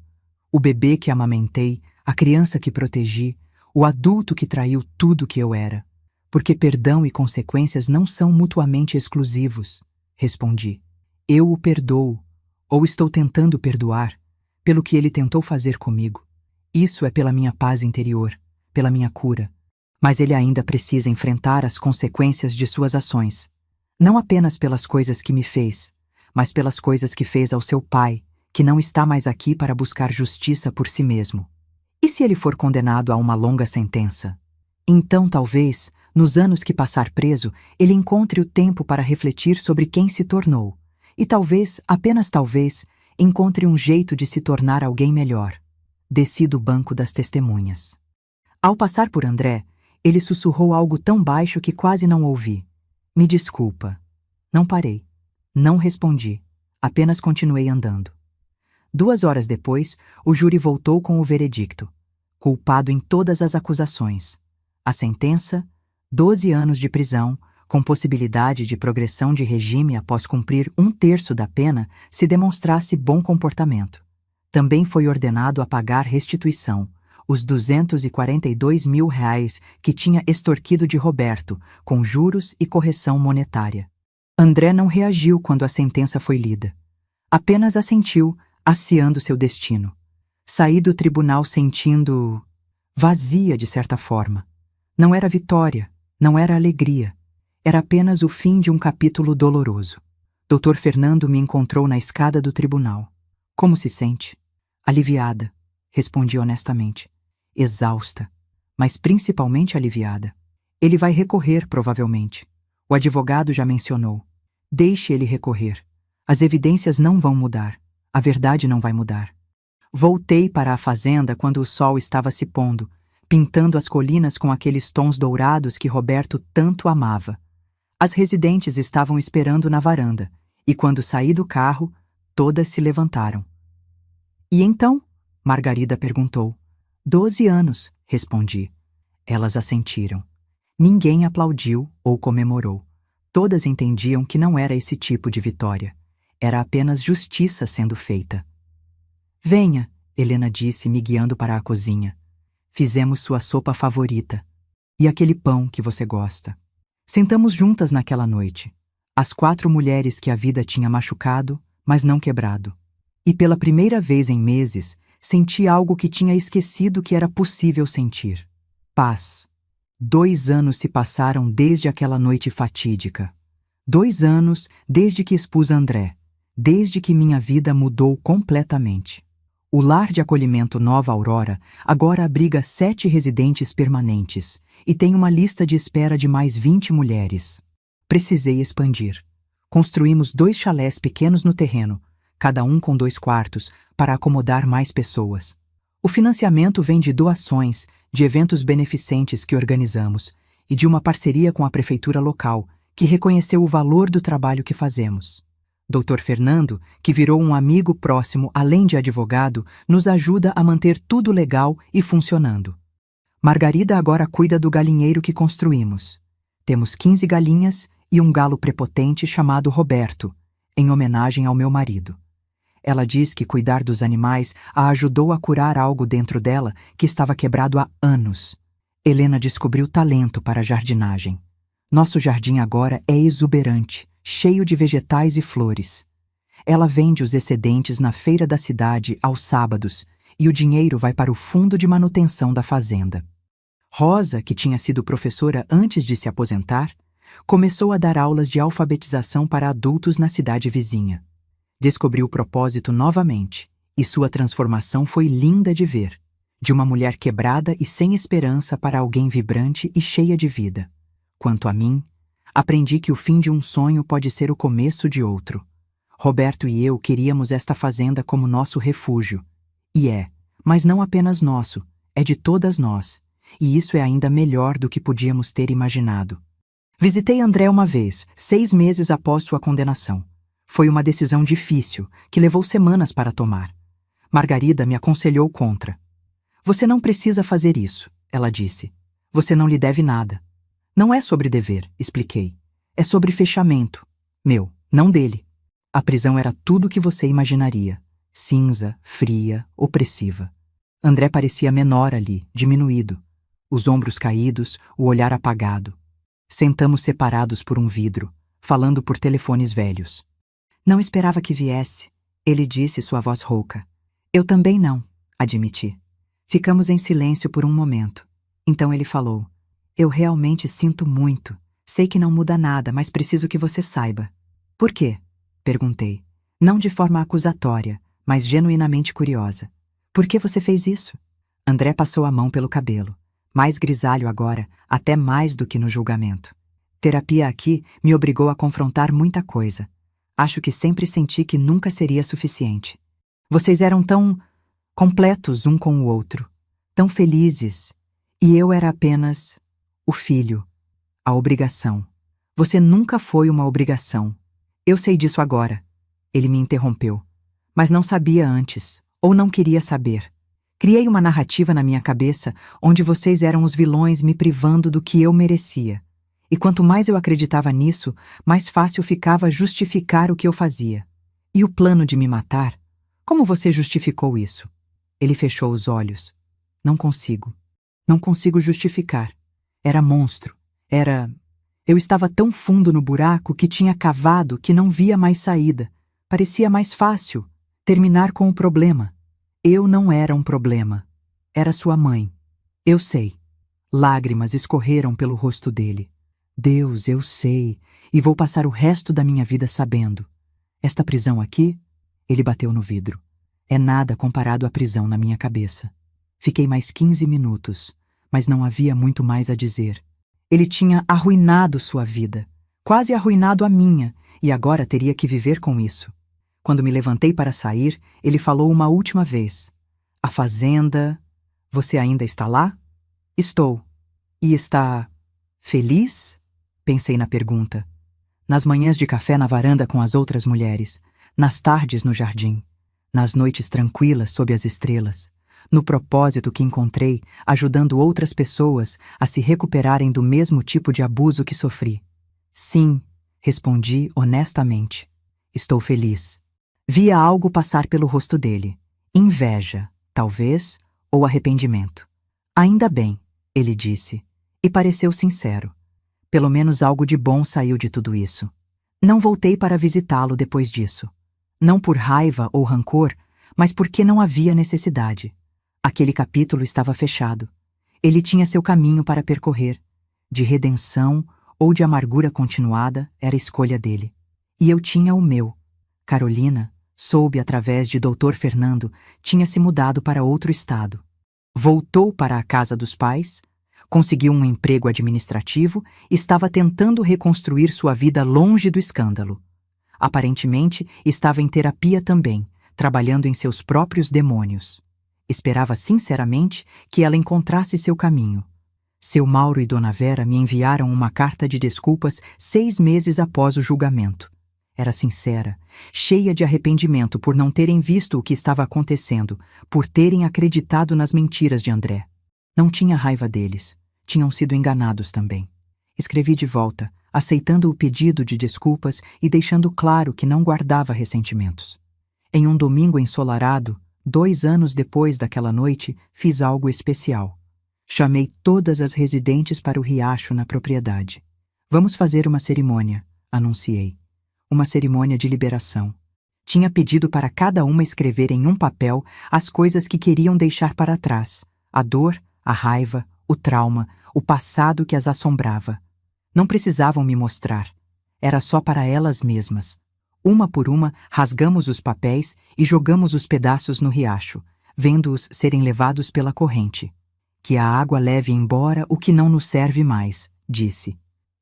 o bebê que amamentei, a criança que protegi, o adulto que traiu tudo que eu era. Porque perdão e consequências não são mutuamente exclusivos, respondi. Eu o perdoo, ou estou tentando perdoar, pelo que ele tentou fazer comigo. Isso é pela minha paz interior, pela minha cura. Mas ele ainda precisa enfrentar as consequências de suas ações. Não apenas pelas coisas que me fez, mas pelas coisas que fez ao seu pai, que não está mais aqui para buscar justiça por si mesmo. E se ele for condenado a uma longa sentença? Então, talvez, nos anos que passar preso, ele encontre o tempo para refletir sobre quem se tornou. E talvez, apenas talvez, encontre um jeito de se tornar alguém melhor. Desci do banco das testemunhas. Ao passar por André, ele sussurrou algo tão baixo que quase não ouvi. Me desculpa. Não parei. Não respondi. Apenas continuei andando. 2 horas depois, o júri voltou com o veredicto. Culpado em todas as acusações. A sentença, 12 anos de prisão, com possibilidade de progressão de regime após cumprir 1/3 da pena se demonstrasse bom comportamento. Também foi ordenado a pagar restituição, os R$242 mil que tinha extorquido de Roberto, com juros e correção monetária. André não reagiu quando a sentença foi lida. Apenas assentiu, aciando seu destino. Saí do tribunal sentindo... vazia, de certa forma. Não era vitória, não era alegria. Era apenas o fim de um capítulo doloroso. Dr. Fernando me encontrou na escada do tribunal. Como se sente? Aliviada, respondi honestamente. Exausta, mas principalmente aliviada. Ele vai recorrer, provavelmente. O advogado já mencionou. Deixe ele recorrer. As evidências não vão mudar. A verdade não vai mudar. Voltei para a fazenda quando o sol estava se pondo, pintando as colinas com aqueles tons dourados que Roberto tanto amava. As residentes estavam esperando na varanda, e quando saí do carro, todas se levantaram. E então? Margarida perguntou. 12 anos, respondi. Elas assentiram. Ninguém aplaudiu ou comemorou. Todas entendiam que não era esse tipo de vitória. Era apenas justiça sendo feita. Venha, Helena disse, me guiando para a cozinha. Fizemos sua sopa favorita. E aquele pão que você gosta. Sentamos juntas naquela noite. As 4 mulheres que a vida tinha machucado, mas não quebrado. E pela primeira vez em meses, senti algo que tinha esquecido que era possível sentir. Paz. 2 anos se passaram desde aquela noite fatídica. 2 anos desde que expus André. Desde que minha vida mudou completamente. O lar de acolhimento Nova Aurora agora abriga 7 residentes permanentes e tem uma lista de espera de mais 20 mulheres. Precisei expandir. Construímos 2 chalés pequenos no terreno, cada um com 2 quartos, para acomodar mais pessoas. O financiamento vem de doações, de eventos beneficentes que organizamos e de uma parceria com a prefeitura local, que reconheceu o valor do trabalho que fazemos. Dr. Fernando, que virou um amigo próximo além de advogado, nos ajuda a manter tudo legal e funcionando. Margarida agora cuida do galinheiro que construímos. Temos 15 galinhas e um galo prepotente chamado Roberto, em homenagem ao meu marido. Ela diz que cuidar dos animais a ajudou a curar algo dentro dela que estava quebrado há anos. Helena descobriu talento para a jardinagem. Nosso jardim agora é exuberante, cheio de vegetais e flores. Ela vende os excedentes na feira da cidade aos sábados e o dinheiro vai para o fundo de manutenção da fazenda. Rosa, que tinha sido professora antes de se aposentar, começou a dar aulas de alfabetização para adultos na cidade vizinha. Descobriu o propósito novamente, e sua transformação foi linda de ver. De uma mulher quebrada e sem esperança para alguém vibrante e cheia de vida. Quanto a mim, aprendi que o fim de um sonho pode ser o começo de outro. Roberto e eu queríamos esta fazenda como nosso refúgio. E é, mas não apenas nosso, é de todas nós. E isso é ainda melhor do que podíamos ter imaginado. Visitei André uma vez, 6 meses após sua condenação. Foi uma decisão difícil, que levou semanas para tomar. Margarida me aconselhou contra. Você não precisa fazer isso, ela disse. Você não lhe deve nada. Não é sobre dever, expliquei. É sobre fechamento. Meu, não dele. A prisão era tudo o que você imaginaria. Cinza, fria, opressiva. André parecia menor ali, diminuído. Os ombros caídos, o olhar apagado. Sentamos separados por um vidro, falando por telefones velhos. Não esperava que viesse, ele disse, sua voz rouca. Eu também não, admiti. Ficamos em silêncio por um momento. Então ele falou. Eu realmente sinto muito. Sei que não muda nada, mas preciso que você saiba. Por quê? Perguntei. Não de forma acusatória, mas genuinamente curiosa. Por que você fez isso? André passou a mão pelo cabelo. Mais grisalho agora, até mais do que no julgamento. Terapia aqui me obrigou a confrontar muita coisa. Acho que sempre senti que nunca seria suficiente. Vocês eram tão completos um com o outro, tão felizes, e eu era apenas o filho, a obrigação. Você nunca foi uma obrigação. Eu sei disso agora. Ele me interrompeu. Mas não sabia antes, ou não queria saber. Criei uma narrativa na minha cabeça onde vocês eram os vilões me privando do que eu merecia. E quanto mais eu acreditava nisso, mais fácil ficava justificar o que eu fazia. E o plano de me matar? Como você justificou isso? Ele fechou os olhos. Não consigo. Não consigo justificar. Era monstro. Eu estava tão fundo no buraco que tinha cavado que não via mais saída. Parecia mais fácil terminar com o problema. Eu não era um problema. Era sua mãe. Eu sei. Lágrimas escorreram pelo rosto dele. Deus, eu sei. e vou passar o resto da minha vida sabendo. Esta prisão aqui, ele bateu no vidro, é nada comparado à prisão na minha cabeça. Fiquei mais 15 minutos, mas não havia muito mais a dizer. Ele tinha arruinado sua vida, quase arruinado a minha, e agora teria que viver com isso. Quando me levantei para sair, ele falou uma última vez. A fazenda... Você ainda está lá? Estou. E está... feliz? Pensei na pergunta. Nas manhãs de café na varanda com as outras mulheres, nas tardes no jardim, nas noites tranquilas sob as estrelas, no propósito que encontrei ajudando outras pessoas a se recuperarem do mesmo tipo de abuso que sofri. Sim, respondi honestamente. Estou feliz. Via algo passar pelo rosto dele. Inveja, talvez, ou arrependimento. Ainda bem, ele disse, e pareceu sincero. Pelo menos algo de bom saiu de tudo isso. Não voltei para visitá-lo depois disso. Não por raiva ou rancor, mas porque não havia necessidade. Aquele capítulo estava fechado. Ele tinha seu caminho para percorrer. De redenção ou de amargura continuada era escolha dele. E eu tinha o meu. Carolina, soube através de Dr. Fernando, tinha se mudado para outro estado. Voltou para a casa dos pais, conseguiu um emprego administrativo e estava tentando reconstruir sua vida longe do escândalo. Aparentemente, estava em terapia também, trabalhando em seus próprios demônios. Esperava sinceramente que ela encontrasse seu caminho. Seu Mauro e Dona Vera me enviaram uma carta de desculpas 6 meses após o julgamento. Era sincera, cheia de arrependimento por não terem visto o que estava acontecendo, por terem acreditado nas mentiras de André. Não tinha raiva deles. Tinham sido enganados também. Escrevi de volta, aceitando o pedido de desculpas e deixando claro que não guardava ressentimentos. Em um domingo ensolarado, 2 anos depois daquela noite, fiz algo especial. Chamei todas as residentes para o riacho na propriedade. Vamos fazer uma cerimônia, anunciei. Uma cerimônia de liberação. Tinha pedido para cada uma escrever em um papel as coisas que queriam deixar para trás, a dor, a raiva, o trauma, o passado que as assombrava. Não precisavam me mostrar. Era só para elas mesmas. Uma por uma, rasgamos os papéis e jogamos os pedaços no riacho, vendo-os serem levados pela corrente. Que a água leve embora o que não nos serve mais, disse,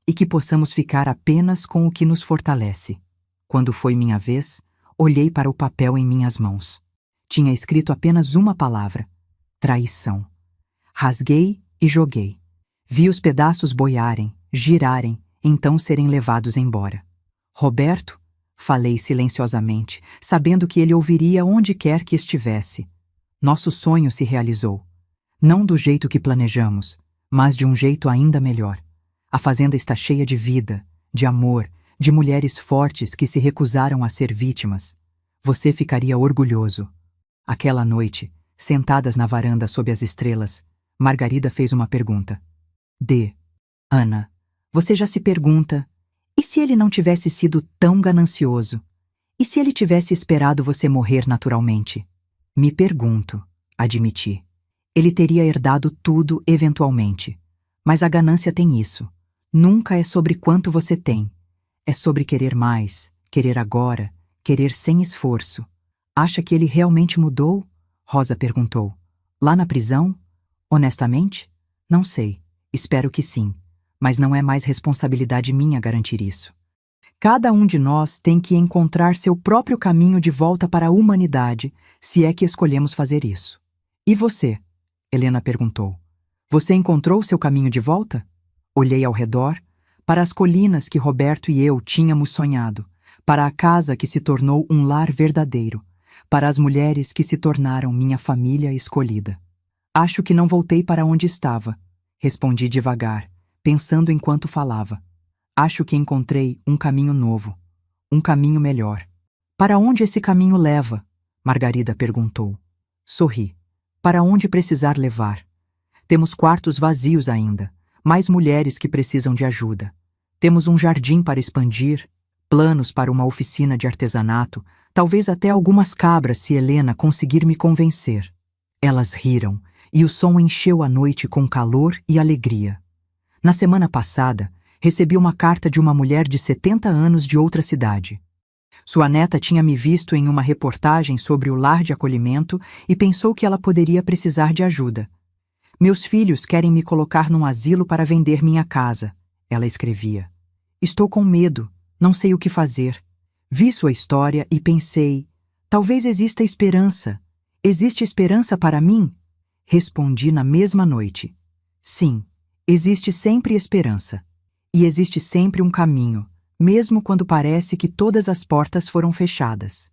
e que possamos ficar apenas com o que nos fortalece. Quando foi minha vez, olhei para o papel em minhas mãos. Tinha escrito apenas uma palavra: traição. Rasguei e joguei. Vi os pedaços boiarem, girarem, então serem levados embora. Roberto, falei silenciosamente, sabendo que ele ouviria onde quer que estivesse. Nosso sonho se realizou. Não do jeito que planejamos, mas de um jeito ainda melhor. A fazenda está cheia de vida, de amor, de mulheres fortes que se recusaram a ser vítimas. Você ficaria orgulhoso. Aquela noite, sentadas na varanda sob as estrelas, Margarida fez uma pergunta. Ana, você já se pergunta, e se ele não tivesse sido tão ganancioso? E se ele tivesse esperado você morrer naturalmente? Me pergunto, admiti. Ele teria herdado tudo eventualmente. Mas a ganância tem isso. Nunca é sobre quanto você tem. É sobre querer mais, querer agora, querer sem esforço. Acha que ele realmente mudou? Rosa perguntou. Lá na prisão? Honestamente? Não sei. Espero que sim. Mas não é mais responsabilidade minha garantir isso. Cada um de nós tem que encontrar seu próprio caminho de volta para a humanidade, se é que escolhemos fazer isso. E você? Helena perguntou. Você encontrou seu caminho de volta? Olhei ao redor, para as colinas que Roberto e eu tínhamos sonhado, para a casa que se tornou um lar verdadeiro, para as mulheres que se tornaram minha família escolhida. Acho que não voltei para onde estava, respondi devagar, pensando enquanto falava. Acho que encontrei um caminho novo, um caminho melhor. Para onde esse caminho leva? Margarida perguntou. Sorri. Para onde precisar levar? Temos quartos vazios ainda, mais mulheres que precisam de ajuda. Temos um jardim para expandir, planos para uma oficina de artesanato, talvez até algumas cabras se Helena conseguir me convencer. Elas riram, e o som encheu a noite com calor e alegria. Na semana passada, Recebi uma carta de uma mulher de 70 anos de outra cidade. Sua neta tinha me visto em uma reportagem sobre o lar de acolhimento e pensou que ela poderia precisar de ajuda. Meus filhos querem me colocar num asilo para vender minha casa, ela escrevia. Estou com medo, não sei o que fazer. Vi sua história e pensei, talvez exista esperança. Existe esperança para mim? Respondi na mesma noite. Sim, existe sempre esperança. E existe sempre um caminho, mesmo quando parece que todas as portas foram fechadas.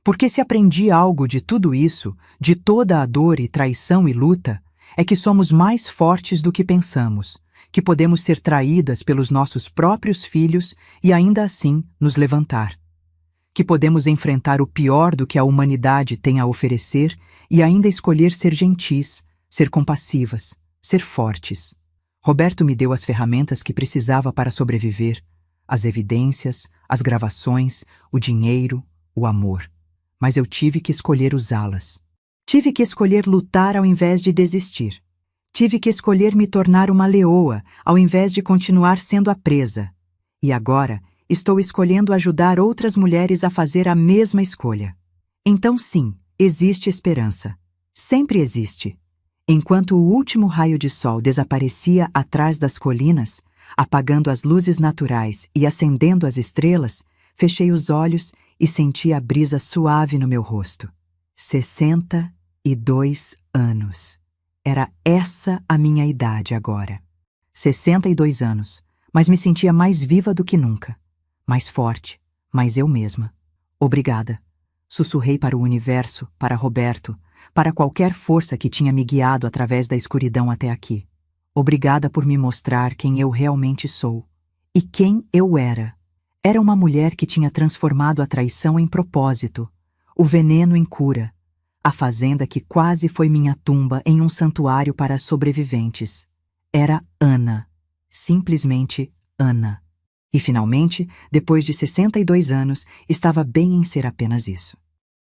Porque se aprendi algo de tudo isso, de toda a dor e traição e luta, é que somos mais fortes do que pensamos, que podemos ser traídas pelos nossos próprios filhos e ainda assim nos levantar. Que podemos enfrentar o pior do que a humanidade tem a oferecer e ainda escolher ser gentis, ser compassivas, ser fortes. Roberto me deu as ferramentas que precisava para sobreviver, as evidências, as gravações, o dinheiro, o amor. Mas eu tive que escolher usá-las. Tive que escolher lutar ao invés de desistir. Tive que escolher me tornar uma leoa ao invés de continuar sendo a presa. E agora estou escolhendo ajudar outras mulheres a fazer a mesma escolha. Então sim, existe esperança. Sempre existe. Enquanto o último raio de sol desaparecia atrás das colinas, apagando as luzes naturais e acendendo as estrelas, fechei os olhos e senti a brisa suave no meu rosto. 62 anos. Era essa a minha idade agora. 62 anos, mas me sentia mais viva do que nunca. Mais forte, mais eu mesma. Obrigada. Sussurrei para o universo, para Roberto, para qualquer força que tinha me guiado através da escuridão até aqui. Obrigada por me mostrar quem eu realmente sou. E quem eu era. Era uma mulher que tinha transformado a traição em propósito, o veneno em cura, a fazenda que quase foi minha tumba em um santuário para sobreviventes. Era Ana. Simplesmente Ana. E finalmente, depois de 62 anos, estava bem em ser apenas isso.